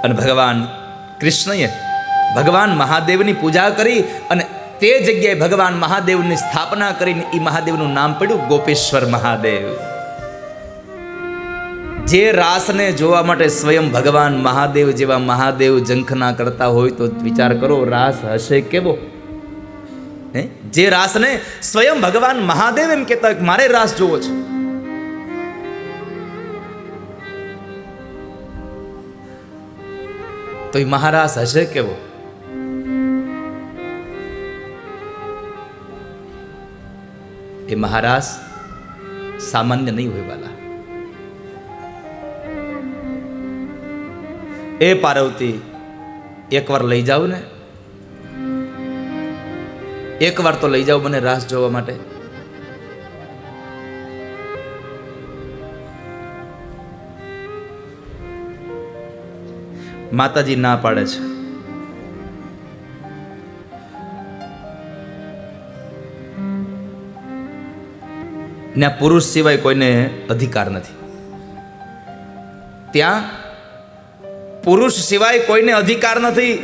અને ભગવાન કૃષ્ણએ ભગવાન મહાદેવની પૂજા કરી અને તે જગ્યાએ ભગવાન મહાદેવની સ્થાપના કરીને એ મહાદેવનું નામ પડ્યું ગોપેશ્વર મહાદેવ. જે રાસને જોવા માટે સ્વયં ભગવાન મહાદેવ જેવા મહાદેવ ઝંખના કરતા હોય તો વિચાર કરો રાસ હશે કેવો. જે રાસને સ્વયં ભગવાન મહાદેવ એમ કહેતા હોય મારે રાસ જોવો છે, તો એ મહારાસ હશે કેવો. એ મહારાસ સામાન્ય નહીં હોય વાલા. એ પાર્વતી એકવાર લઈ જાવ ને, એકવાર તો લઈ જાઓ મને રાસ જોવા માટે. માતાજી ના પાડે છે. ને પુરુષ સિવાય કોઈને અધિકાર નથી. ત્યાં પુરુષ સિવાય કોઈને અધિકાર નથી.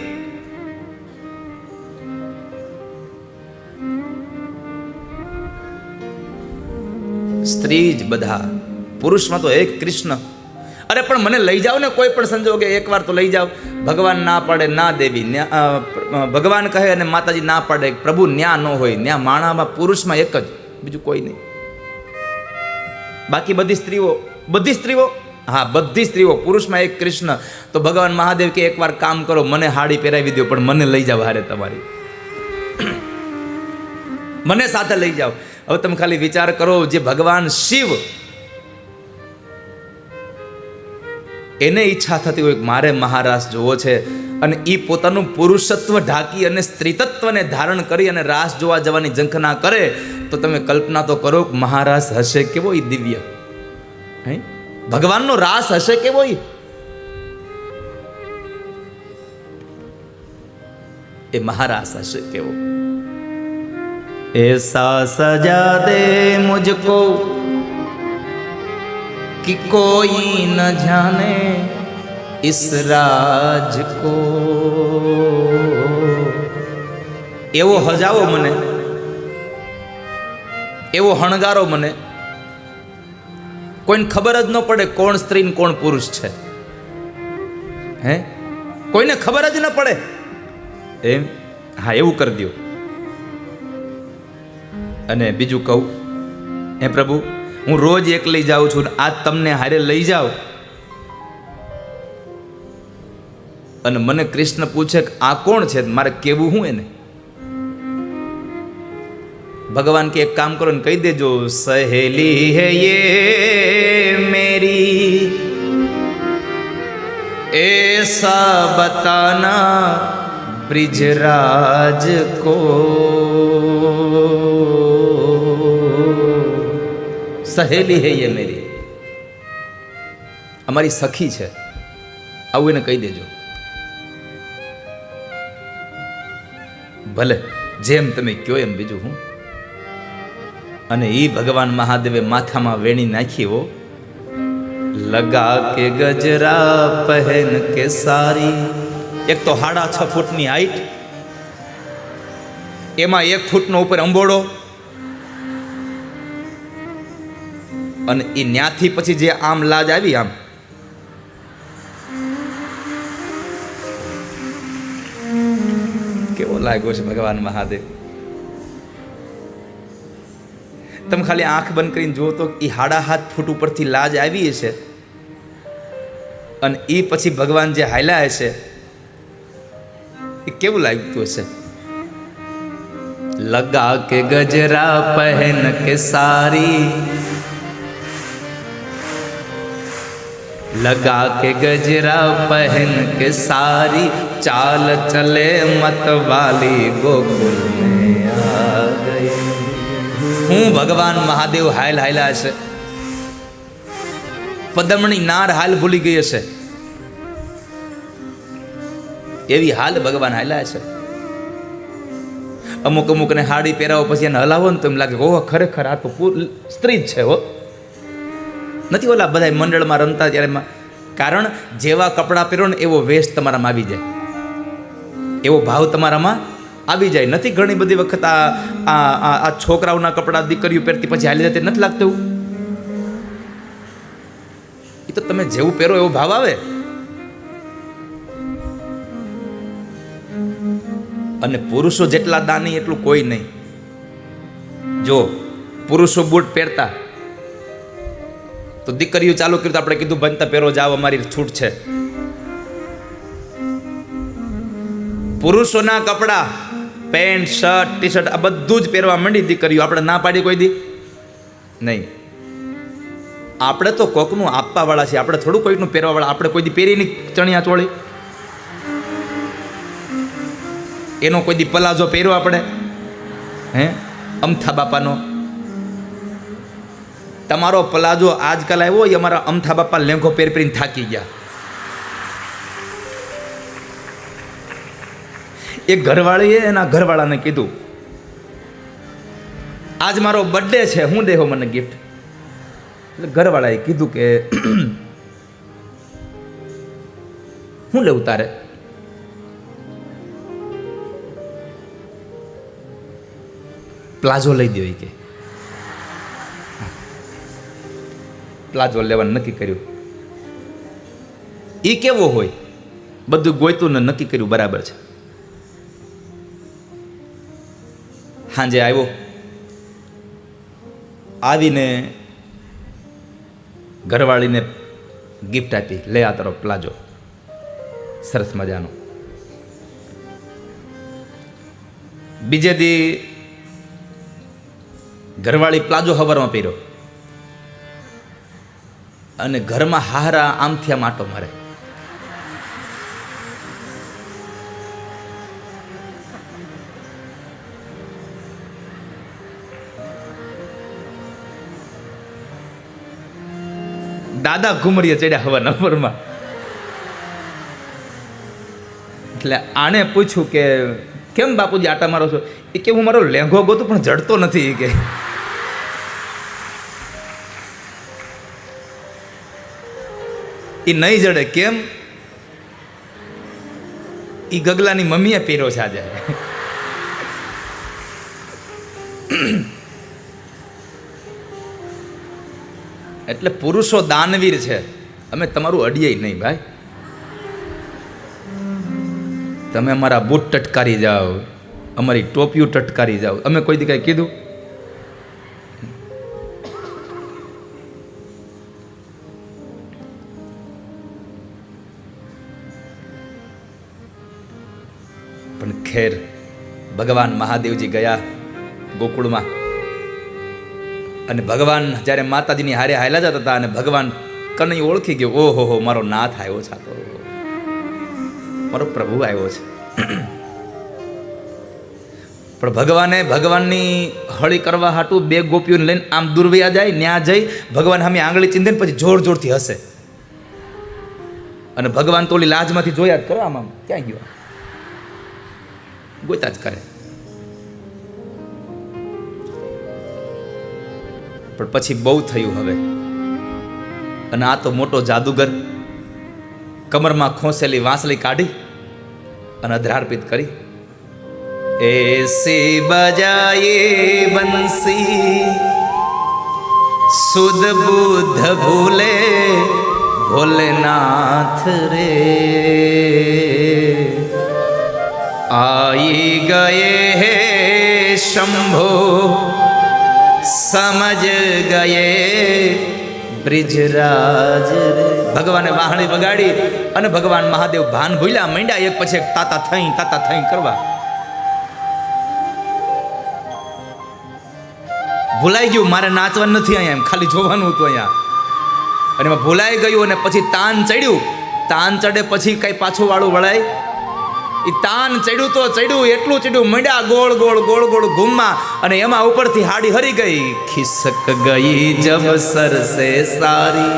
સ્ત્રી જ બધા, પુરુષમાં તો એક કૃષ્ણ. અરે પણ મને લઈ જાઓ ને કોઈ પણ સંજોગે, એકવાર તો લઈ જાઓ. ભગવાન ના પાડે ના દેવી, ભગવાન કહે અને માતાજી ના પાડે, પ્રભુ ન્યા ન હોય. ન્યા માણામાં પુરુષમાં એક જ, બીજું કોઈ નહીં. બાકી બધી સ્ત્રીઓ હા બધી સ્ત્રીઓ, પુરુષમાં એક કૃષ્ણ. તો ભગવાન મહાદેવ કે એકવાર કામ કરો, મને હાડી પહેરાવી દો પણ મને લઈ જાઓ હારે તમારી, મને સાથે લઈ જાઓ. હવે તમે ખાલી વિચાર કરો, જે ભગવાન શિવ એને ઈચ્છા થતી હોય મારે મહારાસ જોવો છે, અને એ પોતાનું પુરુષત્વ ઢાંકી અને સ્ત્રીતત્વને ધારણ કરી અને રાસ જોવા જવાની ઝંખના કરે, તો તમે કલ્પના તો કરો મહારાસ હશે કેવો એ દિવ્ય. ભગવાનનો રાસ હશે કેવો એ મહારાસ હશે કેવો. ऐसा सजा दे मुझको कि कोई न जाने इस राज को. એવો હજાવો મને, એવો હણગારો મને, કોઈને ખબર જ ન પડે કોણ સ્ત્રી ને કોણ પુરુષ છે. કોઈને ખબર જ ન પડે એમ. હા એવું કરી દો. અને બીજું કહું, હે પ્રભુ હું રોજ એકલી જાઉં છું, આજ તમને હારે લઈ જાઓ અને મને કૃષ્ણ પૂછે કે આ કોણ છે, મારે કેવું હું એને. ભગવાન કે એક કામ કરો ને કહી દેજો, સહેલી હે યે મેરી ऐसा बताना ब्रिजराज को. સહેલી હે યે મેરી, અમારી સખી છે, આવું એને કહી દેજો. ભલે જેમ તમે કયો એમ, બીજું હું. અને એ ભગવાન મહાદેવે માથામાં વેણી નાખી હો, લગા કે ગજરા પહેન કે સારી. એક તો 6.5 ફૂટની હાઈટ, એમાં 1 ફૂટનો ઉપર અંબોડો, અને એ ન્યાથી પછી જે આમ લાજ આવી, આમ કેવો લાગ્યો છે ભગવાન મહાદેવ. તમે ખાલી આંખ બંધ કરીને જુઓ તો એ 7.5 ફૂટ ઉપરથી લાજ આવી છે, અને એ પછી ભગવાન જે હાલ્યા છે એ કેવું લાગતું હશે. લગા કે ગજરા પહેન કે સારી, लगा के गजरा पहन के सारी, चाल चले मत वाली गोकुल में आ गई. હું ભગવાન મહાદેવ હાલ્યા હશે, પદમણી નાર હાલ ભૂલી ગઈ હશે, એવી હાલ ભગવાન હાલ્યા છે. અમુક ને હાડી પહેરાવો પછી એને હલાવો ને તો એમ લાગે ઓહ ખરેખર આ તો સ્ત્રી જ છે હો. નથી ઓલા બધા મંડળમાં રમતા ત્યારે કારણ જેવા કપડાં પહેરો ને એવો વેશ તમારામાં આવી જાય, એવો ભાવ તમારામાં આવી જાય. નથી ઘણી બધી વખત આ છોકરાઓના કપડાં દીકરીઓ પહેરતી પછી હાલી જતી નથી લાગતું એવું? એ તો તમે જેવું પહેરો એવો ભાવ આવે. અને પુરુષો જેટલા દાની એટલું કોઈ નહીં. જો પુરુષો બૂટ પહેરતા તો દીકરીઓ ચાલુ કર્યું તો આપણે કીધું બનતા પહેરો જાવ, અમારી છૂટ છે. પુરુષોના કપડા પેન્ટ શર્ટ ટી શર્ટ આ બધું જ પહેરવા માંડી દીકરીઓ. આપણે ના પાડી કોઈ દી નહીં. આપણે તો કોકનું આપવા વાળા છીએ, આપણે થોડું કોઈનું પહેરવા વાળા. આપણે કોઈ દી પહેરી નહીં ચણિયા ચોળી, એનો કોઈ દી પલાઝો પહેર્યો આપણે? હે અમથા બાપાનો તમારો પલાઝો આજકાલ આવ્યો, એ અમારા અમથા બાપા લેંઘો પહેરીને થાકી ગયા. એક ઘરવાળીએ એના ઘરવાળાને કીધું, આજ મારો બર્થડે છે, હું દેહો મને ગિફ્ટ. એટલે ઘરવાળાએ કીધું કે હું લેવું તારે? પ્લાઝો લઈ દો કે પ્લાઝો લેવાનું નક્કી કર્યું. એ કેવો હોય બધું ગોઈતું ને નક્કી કર્યું, બરાબર છે. સાંજે આવ્યો, આવીને ઘરવાળીને ગિફ્ટ આપી, લે આ તારો પ્લાઝો સરસ મજાનો. બીજે દી ઘરવાળી પ્લાઝો હવારમાં પહેર્યો અને ઘરમાં હારા આમથી આમ આટો મારે. દાદા ઘુમરીએ ચડ્યા હવાના પરમાં. એટલે આને પૂછ્યું કે કેમ બાપુજી આટા મારો છો? એ કે હું મારો લેંઘો ગોતું પણ જડતો નથી. કે એ નહીં જડે કેમ? એ ગગલાની મમ્મીએ પહેર્યો છે આજે. એટલે પુરુષો દાનવીર છે, અમે તમારું અડીએ નહીં ભાઈ. તમે અમારા બૂટ ટટકારી જાઓ, અમારી ટોપીઓ ટટકારી જાઓ, અમે કોઈ દી કાંઈ કીધું? પણ ખેર ભગવાન મહાદેવજી ગયા ગોકુળમાં, અને ભગવાન જ્યારે માતાજીની હારે હાલ્યા જતા હતા અને ભગવાન કનૈયો ઓળખી ગયો, ઓહો હો મારો નાથ આવ્યો છે, તો મારો પ્રભુ આવ્યો છે. પણ ભગવાને ભગવાનની હળી કરવા હાટું બે ગોપીઓને લઈને આમ દુર્વ્યા જાય, ન્યા જઈ ભગવાન સામે આંગળી ચીંધે પછી જોર જોરથી હસે. અને ભગવાન તો ઓલી લાજમાંથી જોયા જ કરે, આમ આમ ક્યાં ગયો, ગોતા જ કરે. પણ પછી બહુ થયું હવે. અને આ તો મોટો જાદુગર કમરમાં ખોસેલી વાંસળી કાઢી અને અધરાર્પિત કરી. એસી બજાયે બંસી સુધ બુદ્ધ ભૂલે ભોલેનાથ રે, आई गए है शंभो समझ गए બ્રિજરાજ રે. ભગવાને વાહણી વગાડી અને ભગવાન મહાદેવ ભાન ભૂલ્યા માંડ્યા એક પછી એક તાતા થઈ કરવા. ભૂલાઈ ગયું મારે નાચવાનું નથી અહીંયા, એમ ખાલી જોવાનું હતું અહીંયા. અને એમાં ભૂલાઈ ગયું અને પછી તાન ચડ્યું. તાન ચડે પછી કઈ પાછું વાળું વળાય? એ તાન ચડ્યું તો ચડ્યું, એટલું ચડ્યું મંડ્યા ગોળ ગોળ ગોળ ગોળ ઘૂમમાં, અને એમાં ઉપરથી હાડી હરી ગઈ. ખિસક ગઈ જબ સરસે સારી.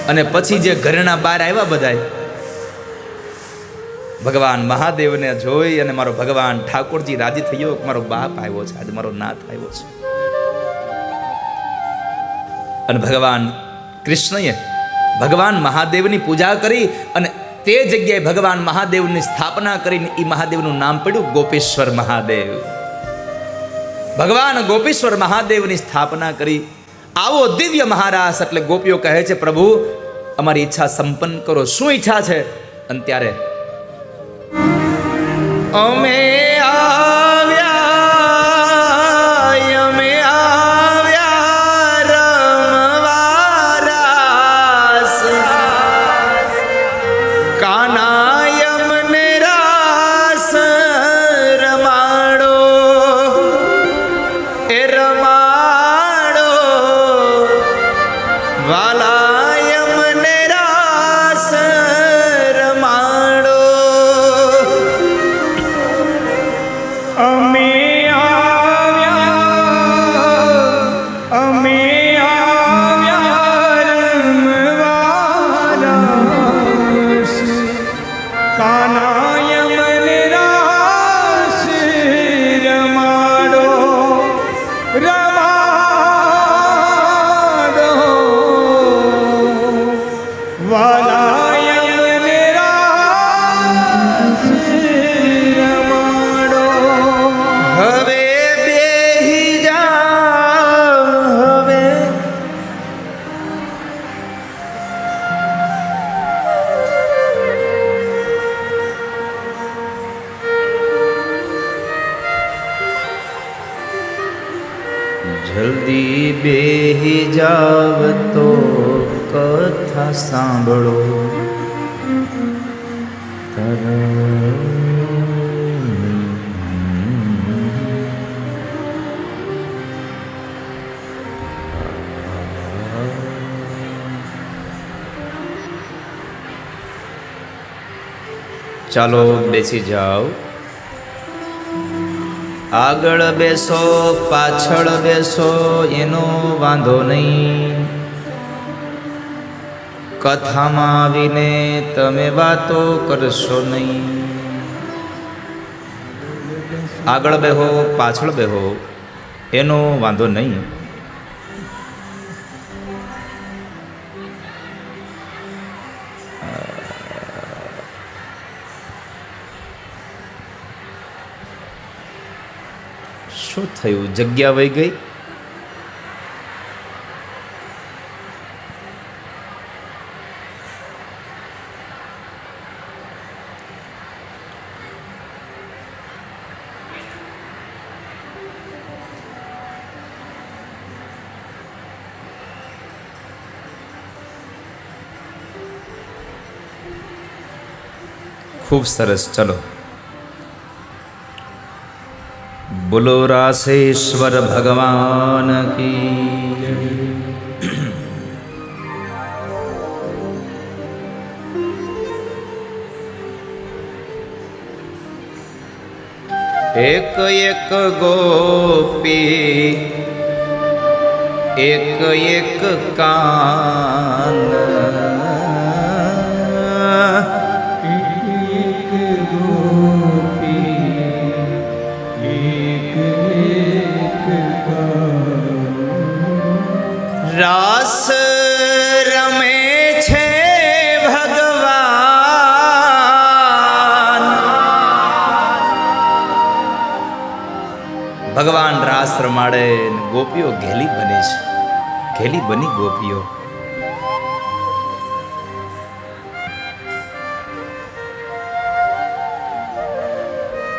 અને પછી જે ઘરેણા બહાર આવ્યા બધાય, ભગવાન મહાદેવને જોઈ અને મારો ભગવાન ઠાકોરજી રાજી થઈ ગયો, મારો બાપ આવ્યો છે, આજે મારો નાથ આવ્યો છે. અને ભગવાન કૃષ્ણએ ભગવાન મહાદેવની પૂજા કરી અને તે જગ્યાએ ભગવાન મહાદેવની સ્થાપના કરીને એ મહાદેવનું નામ પડ્યું ગોપેશ્વર મહાદેવ. ભગવાન ગોપેશ્વર મહાદેવની સ્થાપના કરી. આવો દિવ્ય મહારાસ એટલે ગોપીઓ કહે છે, પ્રભુ અમારી ઈચ્છા સંપન્ન કરો. શું ઈચ્છા છે? અને ત્યારે અમે જલ્દી બેહી જાવ તો કથા સાંભળો. ચાલો બેસી જાઓ. આગળ બેસો પાછળ બેસો એનો વાંધો નહીં. કથામાં આવીને તમે વાતો કરશો નહીં. આગળ બેહો પાછળ બેહો એનો વાંધો નહીં. શું થયું? જગ્યા વહી ગઈ? ખૂબ સરસ. ચલો બોલો રાસેશ્વર ભગવાન કી. એક એક ગોપી એક એક કાન. રાસ રમે છે ભગવાન. ભગવાન રાસ રમાડે ને ગોપીઓ ઘેલી બને છે. ઘેલી બની ગોપીઓ.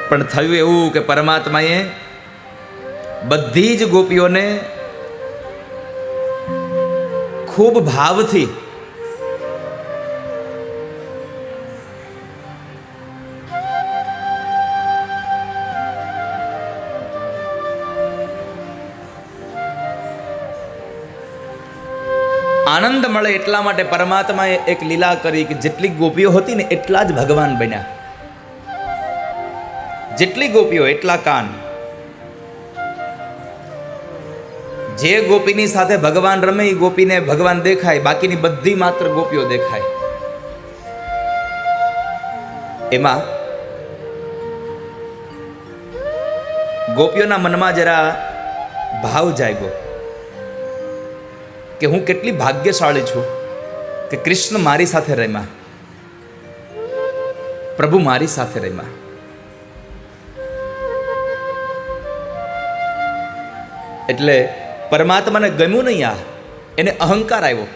પણ થયું એવું કે પરમાત્માએ બધી જ ગોપીઓને ખૂબ ભાવથી આનંદ મળે એટલા માટે પરમાત્માએ એક લીલા કરી કે જેટલી ગોપીઓ હતી ને એટલા જ ભગવાન બન્યા. જેટલી ગોપીઓ એટલા કાન. જે ગોપીની સાથે ભગવાન રમે એ ગોપીને ભગવાન દેખાય, બાકીની બધી માત્ર ગોપીઓ દેખાય. એમાં ગોપીઓના મનમાં જરા ભાવ જાગ્યો કે હું કેટલી ભાગ્યશાળી છું કે કૃષ્ણ મારી સાથે રમ્યા, પ્રભુ મારી સાથે રમ્યા. એટલે પરમાત્માને ગમ્યું નહીં, આ એને અહંકાર આવ્યો.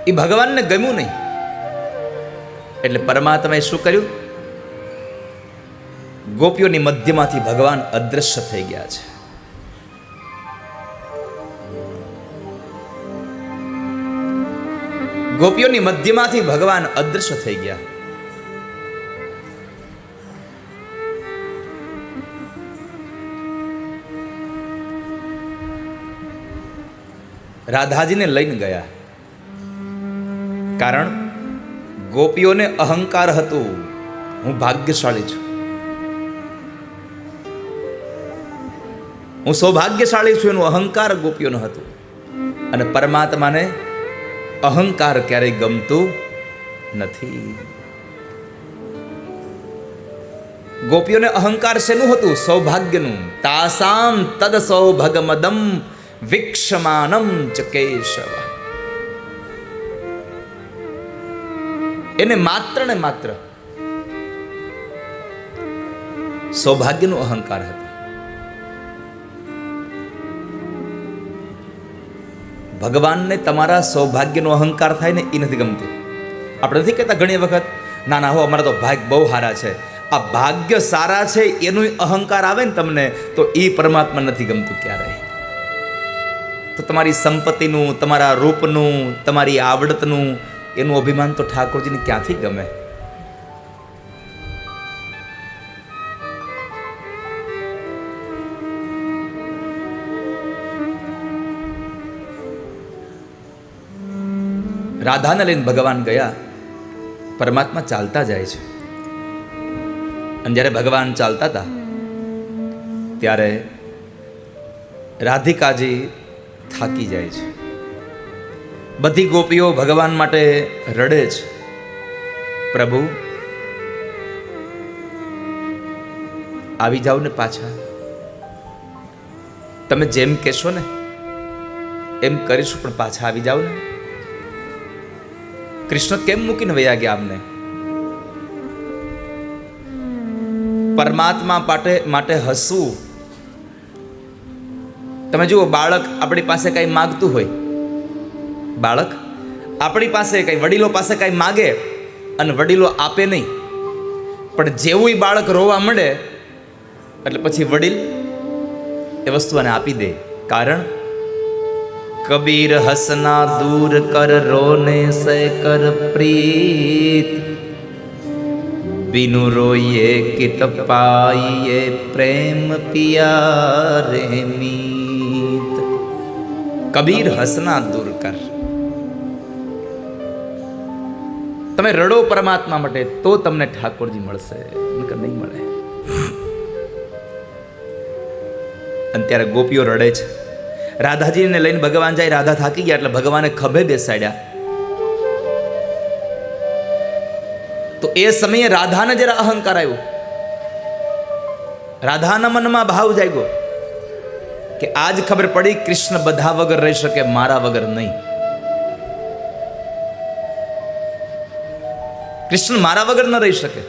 એ ભગવાનને ગમ્યું નહીં. એટલે પરમાત્માએ શું કર્યું? ગોપીઓની મધ્યમાંથી ભગવાન અદ્રશ્ય થઈ ગયા છે. ગોપીઓની મધ્યમાંથી ભગવાન અદ્રશ્ય થઈ ગયા. રાધાજીને લઈને ગયા. કારણ ગોપીઓને અહંકાર હતું, હું ભાગ્યશાળી છું, હું સૌભાગ્યશાળી છું, એનું અહંકાર ગોપીઓનું હતું. અને પરમાત્માને અહંકાર ક્યારેય ગમતું નથી. ગોપીઓને અહંકાર શેનું હતું? સૌભાગ્યનું. તાસામ તદ સૌભગમદમ વિક્ષમાનમ ચ કેશવ. એને માત્ર ને માત્ર સૌભાગ્યનું અહંકાર હતું. ભગવાનને તમારા સૌભાગ્યનો અહંકાર થાય ને એ નથી ગમતું. આપણે નથી કહેતા ઘણી વખત, ના ના હો અમારા તો ભાગ્ય બહુ સારા છે. આ ભાગ્ય સારા છે એનું અહંકાર આવે ને તમને, તો એ પરમાત્મા નથી ગમતું ક્યારેય. તો તમારી સંપત્તિનું, તમારા રૂપનું, તમારી આવડતનું એનું અભિમાન તો ઠાકોરજીને ક્યાંથી ગમે? રાધાને લઈને ભગવાન ગયા. પરમાત્મા ચાલતા જાય છે. અને જ્યારે ભગવાન ચાલતા હતા ત્યારે રાધિકાજી થાકી જાય છે. બધી ગોપીઓ ભગવાન માટે રડે છે, પ્રભુ આવી જાઓ ને પાછા, તમે જેમ કહેશો ને એમ કરીશું, પણ પાછા આવી જાઓ ને. કૃષ્ણ કેમ મૂકીને વયા ગયા આમને? પરમાત્મા માટે હસવું. તમે જુઓ, બાળક આપણી પાસે કઈ માગતું હોય, બાળક આપણી પાસે કઈ વડીલો પાસે કઈ માગે અને વડીલો આપે નહીં, પણ જેવું બાળક રોવા મળે એટલે પછી વડીલ એ વસ્તુ આને આપી દે. કારણ કબીર હસના દૂર કર રોને સે કર પ્રીત, बिनु रोइए कित पाइए प्रेम पिया रे मीत. કબીર હસના દૂર કર. તમે રડો પરમાત્મા માટે તો તમને ઠાકોરજી મળશે, નકર નહીં મળે. અને ત્યારે ગોપીઓ રડે છે. રાધાજીને લઈને ભગવાન જાય. રાધા થાકી ગયા એટલે ભગવાને ખભે બેસાડ્યા. તો એ સમયે રાધાને જરા અહંકાર આવ્યો. રાધાના મનમાં ભાવ જાગ્યો કે આજ ખબર પડી કૃષ્ણ બધા વગર રહી શકે, મારા વગર નહીં. કૃષ્ણ મારા વગર ન રહી શકે.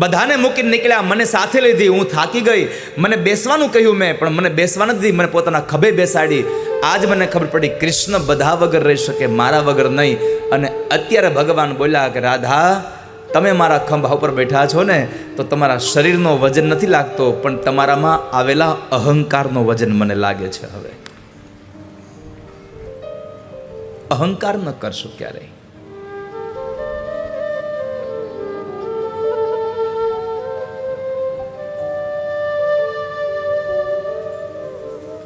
બધાને મૂકીને નીકળ્યા, મને સાથે લીધી. હું થાકી ગઈ, મને બેસવાનું કહ્યું મેં, પણ મને બેસવા નથી દીધી, મને પોતાના ખભે બેસાડી. આજ મને ખબર પડી કૃષ્ણ બધા વગર રહી શકે, મારા વગર નહીં. અને અત્યારે ભગવાન બોલ્યા કે રાધા, તમે મારા ખંભા ઉપર બેઠા છો ને, તો તમારા શરીરનો વજન નથી લાગતો, પણ તમારામાં આવેલા અહંકારનો વજન મને લાગે છે. હવે અહંકાર ન કરશો ક્યારેય.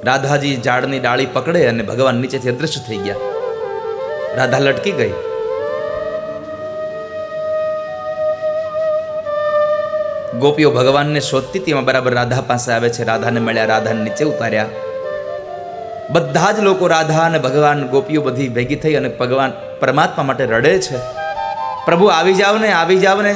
રાધાજી ઝાડની ડાળી પકડે અને ભગવાન નીચેથી અદૃશ્ય થઈ ગયા. રાધા લટકી ગઈ. ગોપીઓ ભગવાનને શોધતી હતી, એમાં બરાબર રાધા પાસે આવે છે. રાધાને મળ્યા, રાધાને નીચે ઉતાર્યા. બધા જ લોકો રાધા અને ભગવાન, ગોપીઓ બધી ભેગી થઈ અને ભગવાન પરમાત્મા માટે રડે છે. પ્રભુ આવી જાવ ને, આવી જાવ ને.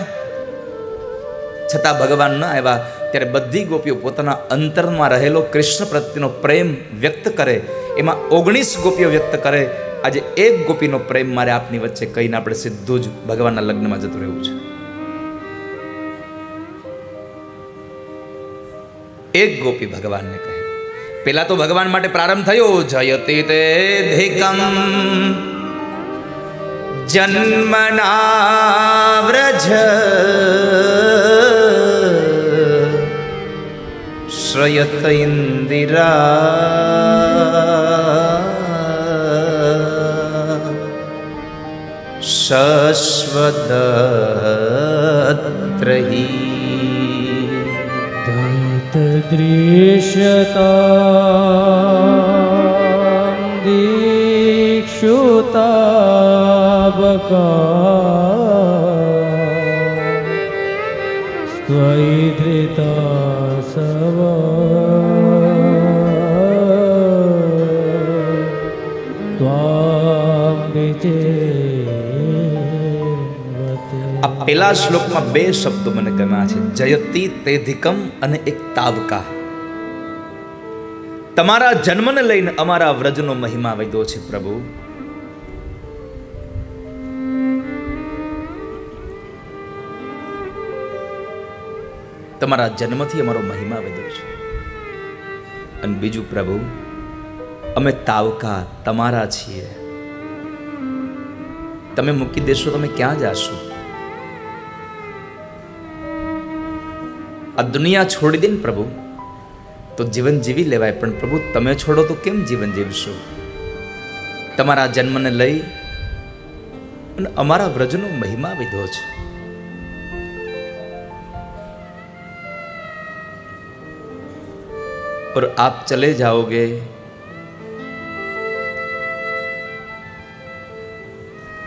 છતાં ભગવાન ન આવ્યા. ત્યારે બધી ગોપીઓ પોતાના અંતરમાં રહેલો કૃષ્ણ પ્રત્યેનો પ્રેમ વ્યક્ત કરે. એમાં 19 ગોપીઓ વ્યક્ત કરે. આજે એક ગોપીનો પ્રેમ મારે આપની વચ્ચે કહીને આપણે સીધું જ ભગવાનના લગ્નમાં જતું રહેવું છે. એક ગોપી ભગવાનને કહે. પેલા તો ભગવાન માટે પ્રારંભ થયો, જયતે તે ધિકમ જન્મના વ્રજ શ્રયત ઇન્દિરા શશ્વતત્રહી દૃશ્યતા દીક્ષુતાબકા સ્ત્વૈધૃતા સવ ત્વામ આ પેલા શ્લોકમાં બે શબ્દો મને ગમ્યા છે, જયતિ તેધિકમ અને એક તાવકા. તમારા જન્મને લઈને અમારા વ્રજનો મહિમા વધ્યો છે પ્રભુ. તમારા જન્મથી અમારો મહિમા વધ્યો છે. અને બીજું પ્રભુ, અમે તાવકા તમારા છીએ. તમે મૂકી દેશો, તમે ક્યાં જાશો? આ દુનિયા છોડી દે ને પ્રભુ તો જીવન જીવી લેવાય, પણ પ્રભુ તમે છોડો તો કેમ જીવન જીવશો? તમારા જન્મને લઈ અને અમારા વ્રજનો મહિમા વિધો છે. और आप चले जाओगे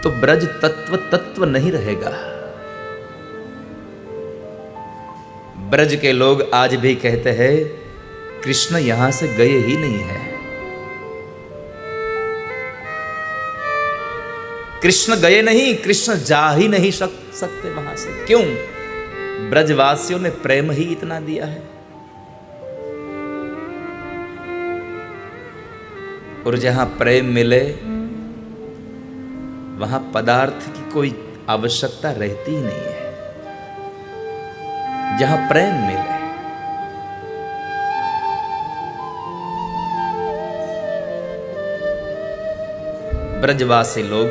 तो ब्रज तत्व नहीं रहेगा. ब्रज के लोग आज भी कहते हैं कृष्ण यहां से गए ही नहीं है. कृष्ण गए नहीं, कृष्ण जा ही नहीं सकते वहां से. क्यों? ब्रजवासियों ने प्रेम ही इतना दिया है. और जहां प्रेम मिले वहां पदार्थ की कोई आवश्यकता रहती ही नहीं है. जहां प्रेम मिले, ब्रजवासी लोग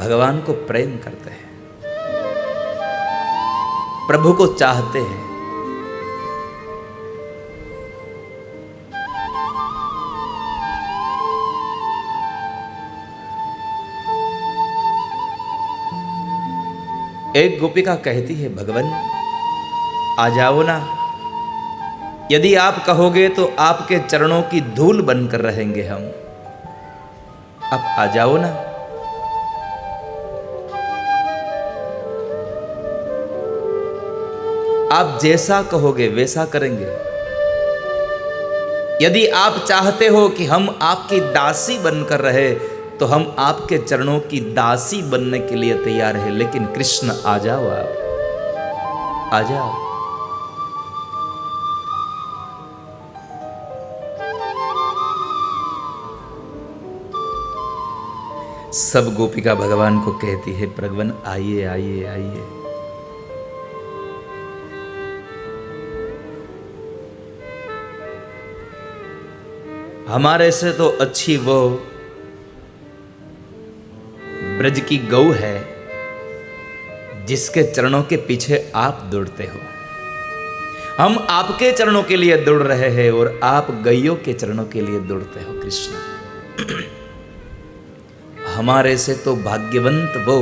भगवान को प्रेम करते हैं, प्रभु को चाहते हैं. एक गोपिका कहती है, भगवान आ जाओ ना. यदि आप कहोगे तो आपके चरणों की धूल बनकर रहेंगे हम. आप आ जाओ ना. आप जैसा कहोगे वैसा करेंगे. यदि आप चाहते हो कि हम आपकी दासी बनकर रहे तो हम आपके चरणों की दासी बनने के लिए तैयार है. लेकिन कृष्ण आ जाओ, आप आ जाओ. सब गोपिका भगवान को कहती है, भगवान आइए आइए आइए. हमारे से तो अच्छी वो ब्रज की गौ है जिसके चरणों के पीछे आप दौड़ते हो. हम आपके चरणों के लिए दौड़ रहे हैं और आप गैयों के चरणों के लिए दौड़ते हो कृष्ण. हमारे से तो भाग्यवंत वो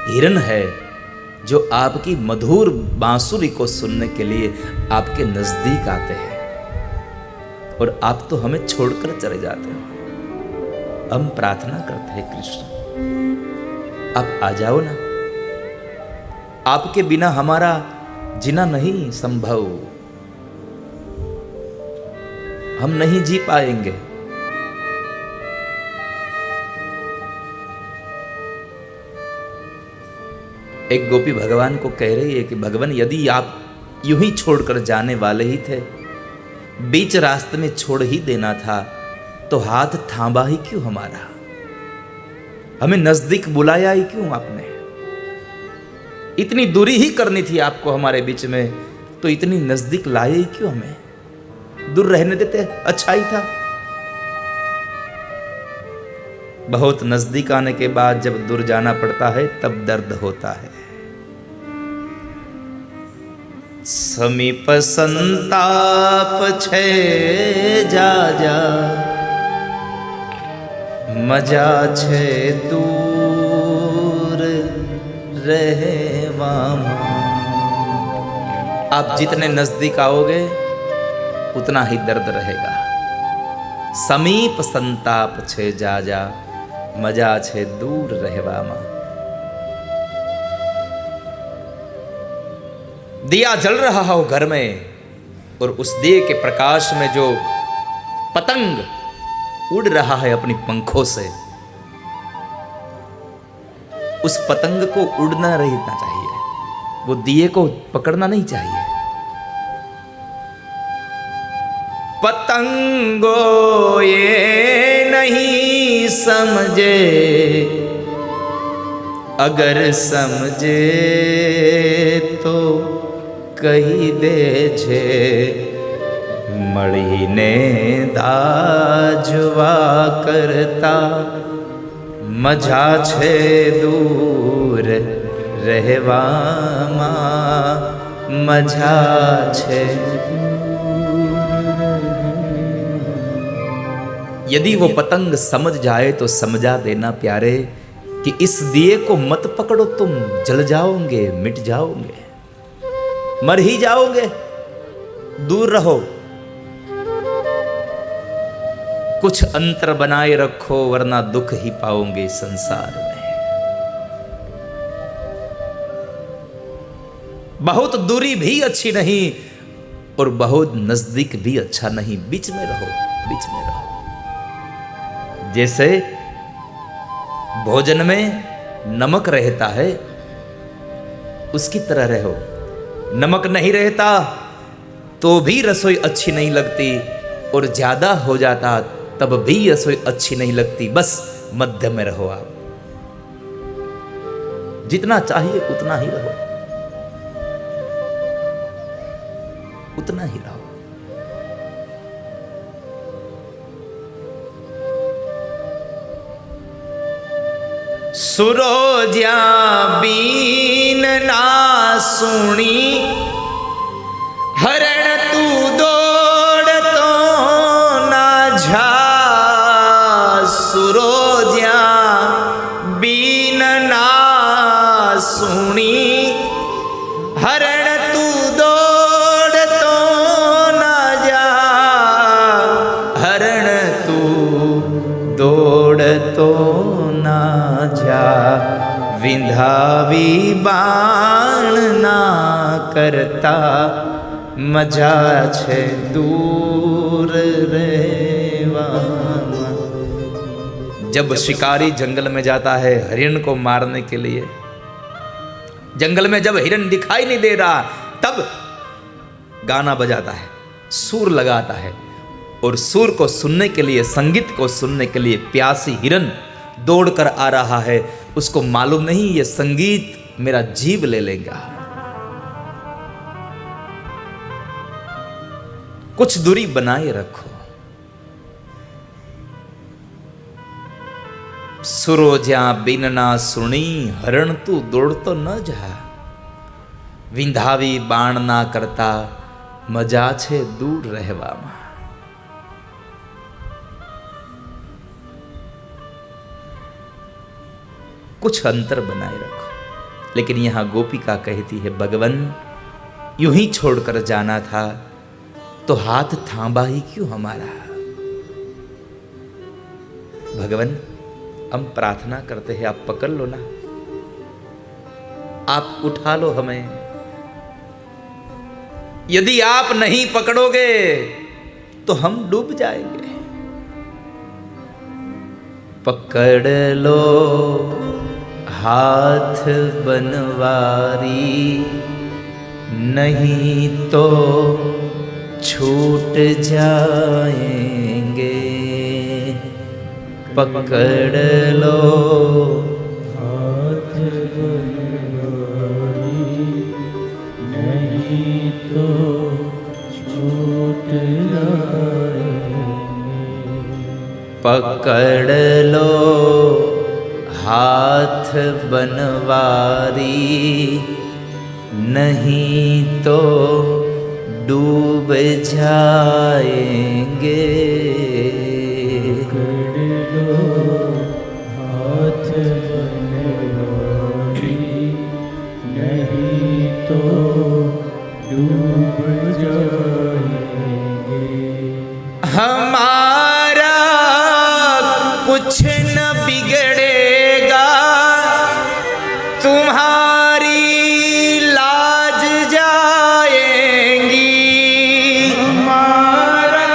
हिरण है जो आपकी मधुर बांसुरी को सुनने के लिए आपके नजदीक आते हैं, और आप तो हमें छोड़कर चले जाते हो. हम प्रार्थना करते हैं कृष्ण, आप आ जाओ ना. आपके बिना हमारा जीना नहीं संभव. हम नहीं जी पाएंगे. एक गोपी भगवान को कह रही है कि भगवान यूं ही छोड़कर जाने वाले ही थे, बीच रास्ते में छोड़ ही देना था, तो हाथ थामा ही क्यों हमारा? हमें नजदीक बुलाया ही क्यों आपने? इतनी दूरी ही करनी थी आपको हमारे बीच में, तो इतनी नजदीक लाए ही क्यों? हमें दूर रहने देते, अच्छा ही था। बहुत नजदीक आने के बाद जब दूर जाना पड़ता है तब दर्द होता है। समीप संताप छे जा जा, मजा छे दूर रहेवामा। आप जितने नजदीक आओगे उतना ही दर्द रहेगा। समीप संताप छे जा जा, मजा छे दूर રહેવામાં। दिया जल रहा हो घर में, और उस दिए के प्रकाश में जो पतंग उड़ रहा है अपनी पंखों से, उस पतंग को उड़ना रहना चाहिए, वो दिए को पकड़ना नहीं चाहिए। पतंगो ये नहीं समझे, अगर समझे तो कही दे छे, મળીને દાજવા કરતા મજા છે દૂર રહેવામાં, મજા છે। यदि वो पतंग समझ जाए तो समझा देना प्यारे कि इस दिए को मत पकड़ो, तुम जल जाओगे, मिट जाओगे, मर ही जाओगे, दूर रहो। कुछ अंतर बनाए रखो, वरना दुख ही पाओगे संसार में। बहुत दूरी भी अच्छी नहीं और बहुत नजदीक भी अच्छा नहीं, बीच में रहो, बीच में रहो। जैसे भोजन में नमक रहता है उसकी तरह रहो। नमक नहीं रहता तो भी रसोई अच्छी नहीं लगती, और ज्यादा हो जाता तब भी रसोई अच्छी नहीं लगती। बस मध्य में रहो आप, जितना चाहिए उतना ही रहो, उतना ही रहो। सुरो ज्या बीन ना सुनी, हरण तू दौड़ तो ना झा। सुरो ज्या बीन ना सुनी, हरण तू दौड़ तो ना जा। हरण तू दौड़ तो ना जा, विंधावी बाण ना करता, मजा छे दूर रहेवामा। जब शिकारी जंगल में जाता है हिरण को मारने के लिए, जंगल में जब हिरण दिखाई नहीं दे रहा तब गाना बजाता है, सुर लगाता है, और सुर को सुनने के लिए, संगीत को सुनने के लिए प्यासी हिरण दौड़कर आ रहा है। उसको मालूम नहीं ये संगीत मेरा जीव ले लेगा। कुछ दूरी बनाए रखो। सुरो ज्या बिन ना सुनी, हरण तू दौड़तो न जा। विंधावी बाण ना करता, मजा छे दूर રહેવામાં। कुछ अंतर बनाए रखो। लेकिन यहां गोपिका कहती है, भगवान यूं ही छोड़कर जाना था तो हाथ थामा ही क्यों हमारा? भगवान हम प्रार्थना करते हैं, आप पकड़ लो ना, आप उठा लो हमें। यदि आप नहीं पकड़ोगे तो हम डूब जाएंगे। पकड़ लो हाथ बनवारी, नहीं तो छूट जाएंगे। पकड़ लो हाथ बनवारी, नहीं तो छूट जाएंगे। पकड़ लो हाथ बनवारी, नहीं तो डूब जाएंगे। पकड़ लो हाथ बनवारी, नहीं तो डूब जाएंगे। हमारा कुछ न बिगड़ेगा, तुम्हारी लाज जाएंगी। हमारा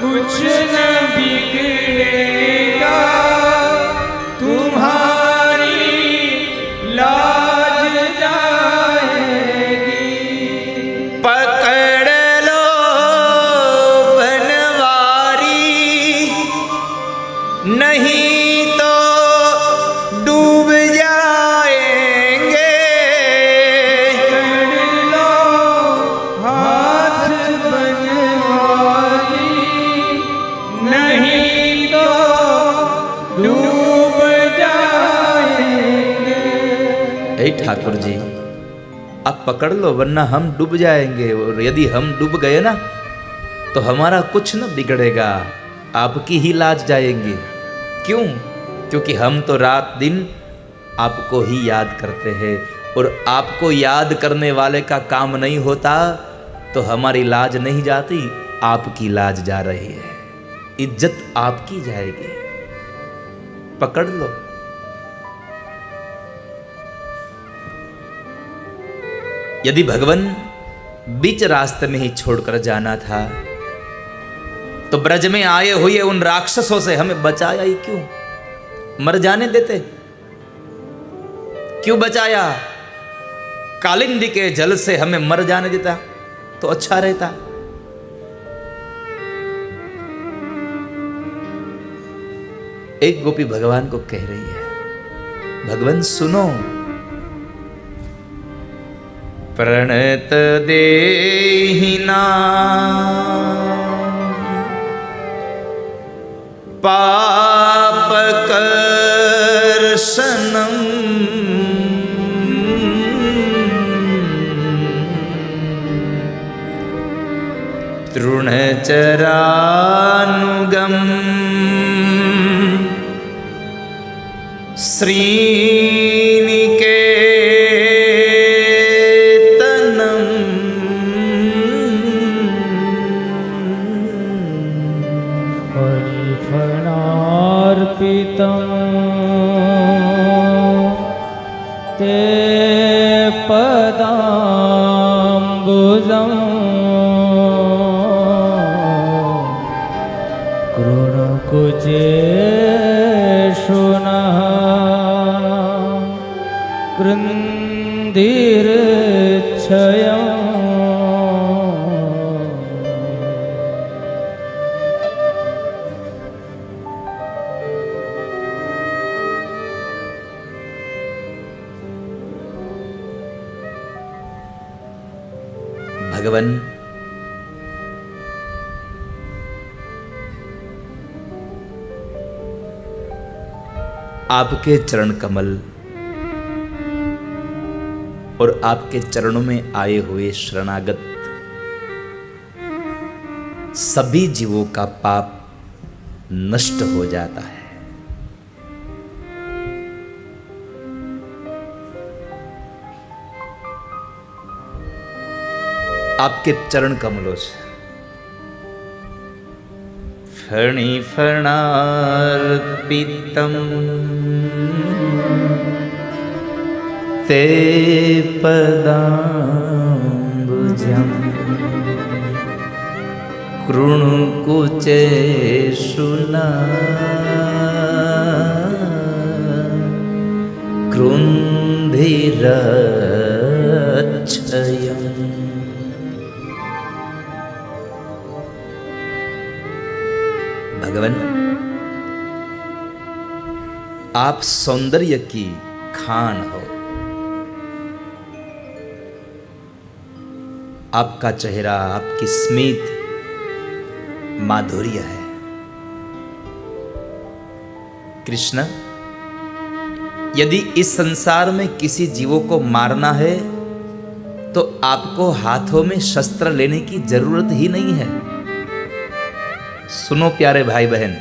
कुछ न बिगड़ेगा, तुम्हारी लाज जाएगी। पकड़ लो बनवारी, नहीं तो डूब जाएंगे। पकड़ लो हाथ बनवारी, नहीं तो डूब जाएंगे। हे ठाकुर जी, आप पकड़ लो वरना हम डूब जाएंगे। और यदि हम डूब गए ना तो हमारा कुछ न बिगड़ेगा, आपकी ही लाज जाएंगी। क्यों? क्योंकि हम तो रात दिन आपको ही याद करते हैं, और आपको याद करने वाले का काम नहीं होता तो हमारी लाज नहीं जाती, आपकी लाज जा रही है, इज्जत आपकी जाएगी। पकड़ लो। यदि भगवान बीच रास्ते में ही छोड़कर जाना था तो ब्रज में आए हुए उन राक्षसों से हमें बचाया ही क्यों? मर जाने देते, क्यों बचाया? कालिंदी के जल से हमें मर जाने देता तो अच्छा रहता। एक गोपी भगवान को कह रही है, भगवान सुनो, प्रणत देहिनां पापकर्षणं तृणचरानुगं श्रीनिकेतनं हरिफणार्पितं ते पदाम्बुजं कृणकुचेषु नः कृन्दिर्च्छयम्। भगवान आपके चरण कमल और आपके चरणों में आए हुए शरणागत सभी जीवों का पाप नष्ट हो जाता है। आपके चरण कमलों से फणिफणार्पितं ते पदाम्बुजं कृणुकुचेषु कृन्धिरच्छयम्। क्षयम्। भगवान, आप सौंदर्य की खान हो। आपका चेहरा, आपकी स्मित माधुर्य है। कृष्ण, यदि इस संसार में किसी जीवों को मारना है तो आपको हाथों में शस्त्र लेने की जरूरत ही नहीं है। सुनो प्यारे भाई बहन,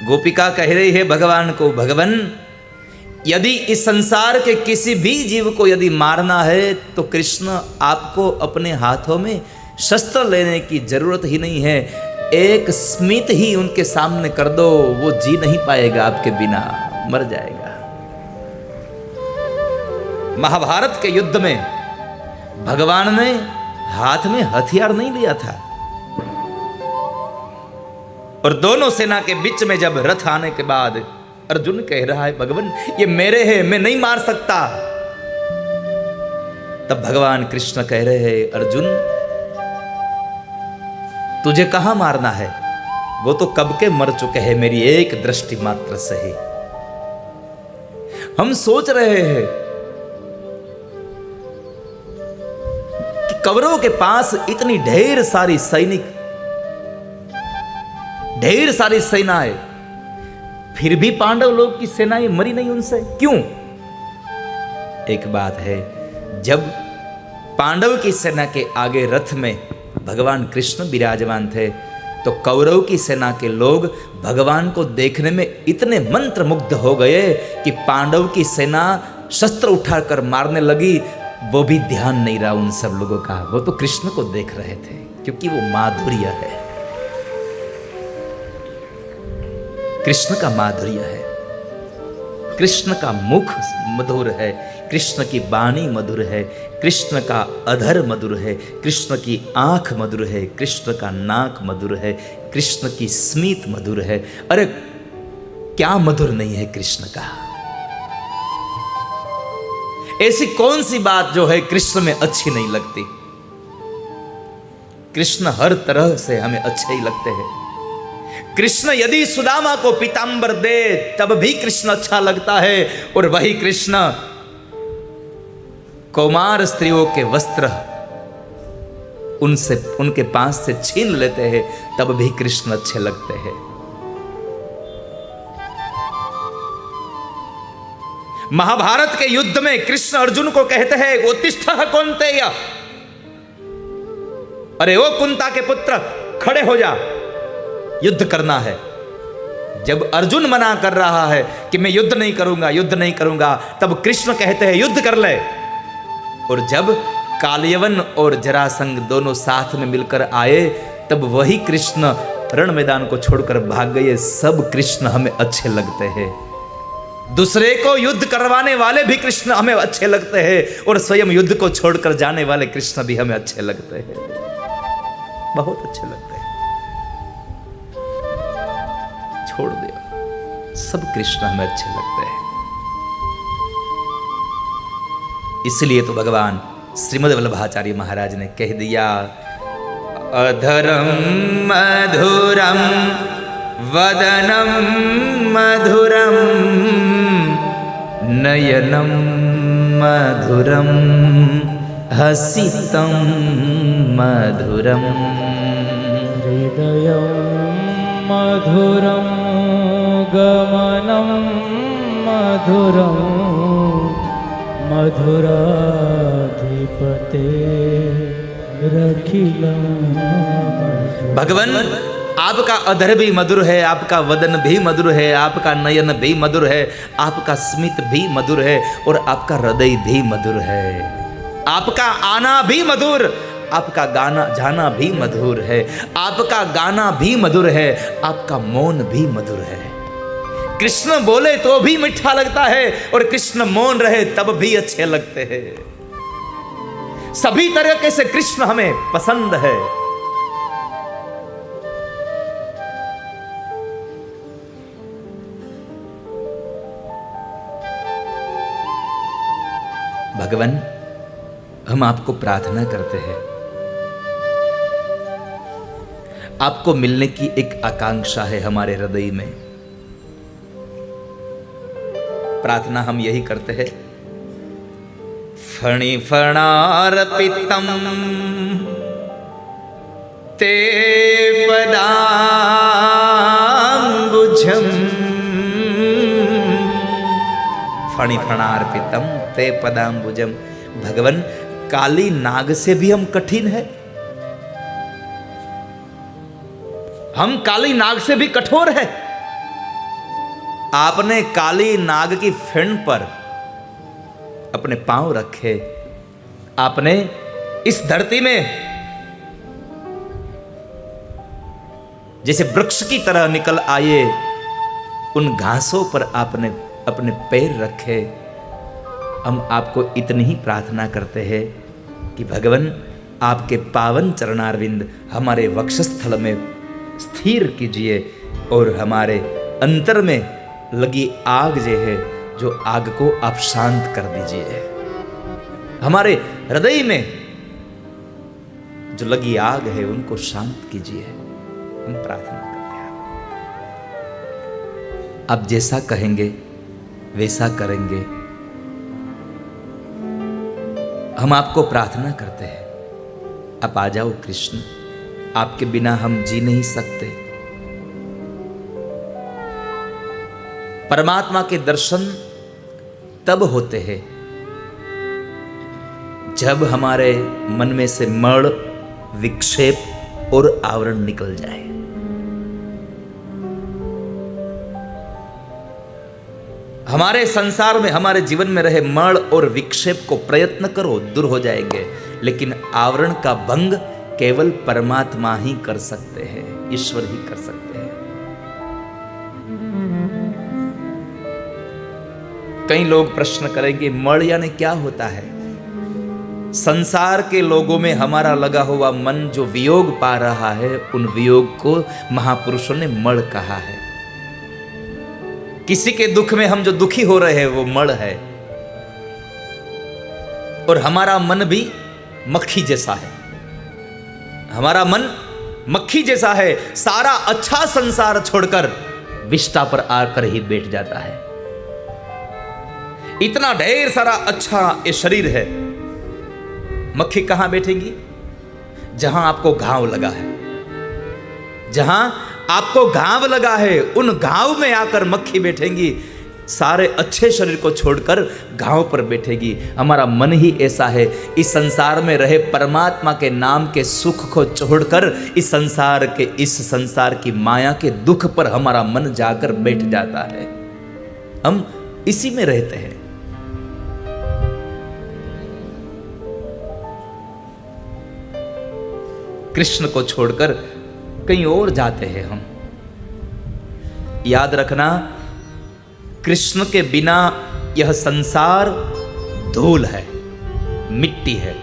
गोपिका कह रही है भगवान को, भगवान यदि इस संसार के किसी भी जीव को यदि मारना है तो कृष्ण आपको अपने हाथों में शस्त्र लेने की जरूरत ही नहीं है। एक स्मित ही उनके सामने कर दो, वो जी नहीं पाएगा आपके बिना, मर जाएगा। महाभारत के युद्ध में भगवान ने हाथ में हथियार नहीं लिया था, और दोनों सेना के बीच में जब रथ आने के बाद अर्जुन कह रहा है, भगवान ये मेरे हैं, मैं नहीं मार सकता। तब भगवान कृष्ण कह रहे हैं, अर्जुन तुझे कहां मारना है, वो तो कब के मर चुके हैं मेरी एक दृष्टि मात्र से ही। हम सोच रहे हैं कि कौरवों के पास इतनी ढेर सारी सैनिक, ढेर सारी सेनाएं, फिर भी पांडव लोग की सेनाएं मरी नहीं उनसे, क्यों? एक बात है, जब पांडव की सेना के आगे रथ में भगवान कृष्ण विराजमान थे तो कौरव की सेना के लोग भगवान को देखने में इतने मंत्रमुग्ध हो गए कि पांडव की सेना शस्त्र उठाकर मारने लगी। वो भी ध्यान नहीं रहा उन सब लोगों का, वो तो कृष्ण को देख रहे थे, क्योंकि वो माधुर्य है, कृष्ण का माधुर्य है। कृष्ण का मुख मधुर है, कृष्ण की वाणी मधुर है, कृष्ण का अधर मधुर है, कृष्ण की आंख मधुर है, कृष्ण का नाक मधुर है, कृष्ण की स्मित मधुर है। अरे क्या मधुर नहीं है कृष्ण का? ऐसी कौन सी बात जो है कृष्ण में अच्छी नहीं लगती? कृष्ण हर तरह से हमें अच्छे ही लगते हैं। कृष्ण यदि सुदामा को पीतांबर दे तब भी कृष्ण अच्छा लगता है, और वही कृष्ण कौमार स्त्रियों के वस्त्र उनसे, उनके पास से छीन लेते हैं तब भी कृष्ण अच्छे लगते हैं। महाभारत के युद्ध में कृष्ण अर्जुन को कहते हैं, उत्तिष्ठः कौन्तेय, अरे ओ कुंता के पुत्र खड़े हो जा, युद्ध करना है। जब अर्जुन मना कर रहा है कि मैं युद्ध नहीं करूंगा, युद्ध नहीं करूंगा, तब कृष्ण कहते हैं युद्ध कर ले। और जब कालयवन और जरासंध दोनों साथ में मिलकर आए तब वही कृष्ण रण मैदान को छोड़कर भाग गए। सब कृष्ण हमें अच्छे लगते हैं, दूसरे को युद्ध करवाने वाले भी कृष्ण हमें अच्छे लगते हैं, और स्वयं युद्ध को छोड़कर जाने वाले कृष्ण भी हमें अच्छे लगते हैं, बहुत अच्छे लगते हैं। छोड़ दो, सब कृष्ण हमें अच्छे लगते हैं। इसलिए तो भगवान श्रीमद् वल्लभाचार्य महाराज ने कह दिया, अधरम मधुरम वदनम मधुरम नयनम मधुरम हसितम मधुरम हृदयं मधुरं गमनं मधुरं मधुराधिपते रखिलं। भगवान आपका अधर भी मधुर है, आपका वदन भी मधुर है, आपका नयन भी मधुर है, आपका स्मित भी मधुर है, और आपका हृदय भी मधुर है। आपका आना भी मधुर, आपका गाना जाना भी मधुर है, आपका गाना भी मधुर है, आपका मौन भी मधुर है। कृष्ण बोले तो भी मीठा लगता है, और कृष्ण मौन रहे तब भी अच्छे लगते हैं। सभी तरीके से कृष्ण हमें पसंद है। भगवान हम आपको प्रार्थना करते हैं, आपको मिलने की एक आकांक्षा है हमारे हृदय में। प्रार्थना हम यही करते हैं, फणि फणार्पितम ते पदाम्बुजम, फणि फणार्पितम ते पदाम्बुजम। भगवान, काली नाग से भी हम कठिन है, हम काली नाग से भी कठोर है। आपने काली नाग की फेंट पर अपने पांव रखे, आपने इस धरती में जैसे वृक्ष की तरह निकल आए, उन घासों पर आपने अपने पैर रखे। हम आपको इतनी ही प्रार्थना करते हैं कि भगवान, आपके पावन चरणारविंद हमारे वक्षस्थल में स्थिर कीजिए और हमारे अंतर में लगी आग जो आग को आप शांत कर दीजिए। हमारे हृदय में जो लगी आग है उनको शांत कीजिए। हम प्रार्थना करते हैं, आप जैसा कहेंगे वैसा करेंगे। हम आपको प्रार्थना करते हैं, आप आ जाओ कृष्ण, आपके बिना हम जी नहीं सकते। परमात्मा के दर्शन तब होते हैं जब हमारे मन में से मड़, विक्षेप और आवरण निकल जाए। हमारे संसार में, हमारे जीवन में रहे मड़ और विक्षेप को प्रयत्न करो, दूर हो जाएंगे, लेकिन आवरण का भंग केवल परमात्मा ही कर सकते हैं, ईश्वर ही कर सकते हैं। कई लोग प्रश्न करेंगे, मड़ यानी क्या होता है? संसार के लोगों में हमारा लगा हुआ मन जो वियोग पा रहा है, उन वियोग को महापुरुषों ने मड़ कहा है। किसी के दुख में हम जो दुखी हो रहे हैं वो मड़ है। और हमारा मन भी मक्खी जैसा है, हमारा मन मक्खी जैसा है। सारा अच्छा संसार छोड़कर विष्ठा पर आकर ही बैठ जाता है। इतना ढेर सारा अच्छा ये शरीर है, मक्खी कहां बैठेगी? जहां आपको घाव लगा है, जहां आपको घाव लगा है, उन घाव में आकर मक्खी बैठेंगी। सारे अच्छे शरीर को छोड़कर घाव पर बैठेगी। हमारा मन ही ऐसा है, इस संसार में रहे परमात्मा के नाम के सुख को छोड़कर इस संसार की माया के दुख पर हमारा मन जाकर बैठ जाता है। हम इसी में रहते हैं। कृष्ण को छोड़कर कहीं और जाते हैं हम। याद रखना, कृष्ण के बिना यह संसार धूल है, मिट्टी है।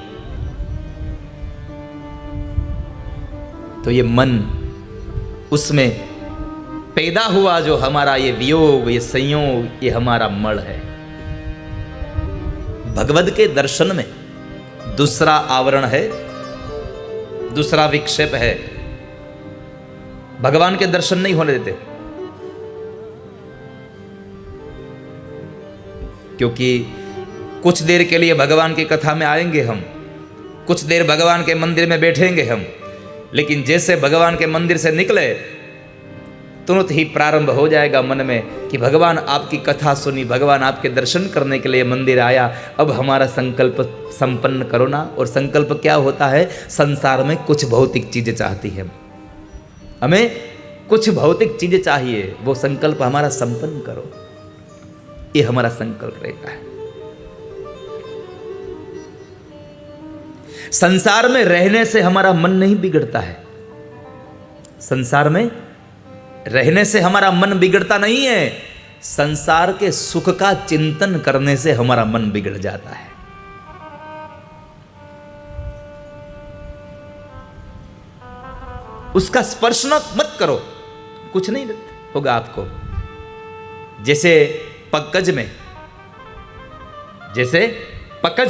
तो ये मन, उसमें पैदा हुआ जो हमारा ये वियोग, ये संयोग, ये हमारा मड़ है। भगवद के दर्शन में दूसरा आवरण है, दूसरा विक्षेप है। भगवान के दर्शन नहीं होने देते, क्योंकि कुछ देर के लिए भगवान की कथा में आएंगे हम, कुछ देर भगवान के मंदिर में बैठेंगे हम, लेकिन जैसे भगवान के मंदिर से निकले तुरंत ही प्रारंभ हो जाएगा मन में कि भगवान आपकी कथा सुनी, भगवान आपके दर्शन करने के लिए मंदिर आया, अब हमारा संकल्प संपन्न करो ना। और संकल्प क्या होता है? संसार में कुछ भौतिक चीजें चाहती है, हमें कुछ भौतिक चीजें चाहिए, वो संकल्प हमारा संपन्न करो, ये हमारा संकल्प रहता है। संसार में रहने से हमारा मन नहीं बिगड़ता है, संसार में रहने से हमारा मन बिगड़ता नहीं है, संसार के सुख का चिंतन करने से हमारा मन बिगड़ जाता है। उसका स्पर्श मत करो, कुछ नहीं होगा आपको। जैसे पक्कज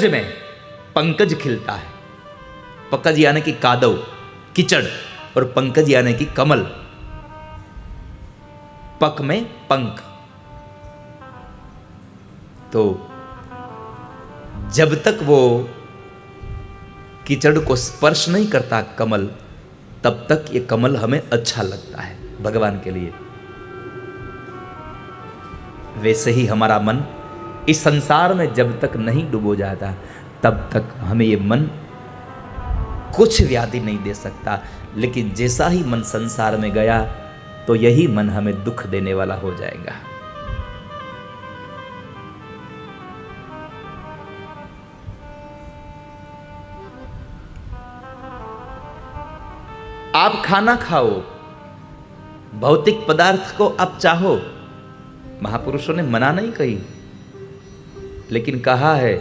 में पंकज खिलता है। पकज यानी कि कादव, कीचड़, और पंकज यानी कि कमल। पक में पंख। तो जब तक वो कीचड़ को स्पर्श नहीं करता कमल, तब तक ये कमल हमें अच्छा लगता है भगवान के लिए। वैसे ही हमारा मन इस संसार में जब तक नहीं डूबो जाता, तब तक हमें ये मन कुछ व्याधि नहीं दे सकता। लेकिन जैसा ही मन संसार में गया, तो यही मन हमें दुख देने वाला हो जाएगा। आप खाना खाओ, भौतिक पदार्थ को आप चाहो, महापुरुषों ने मना नहीं कही, लेकिन कहा है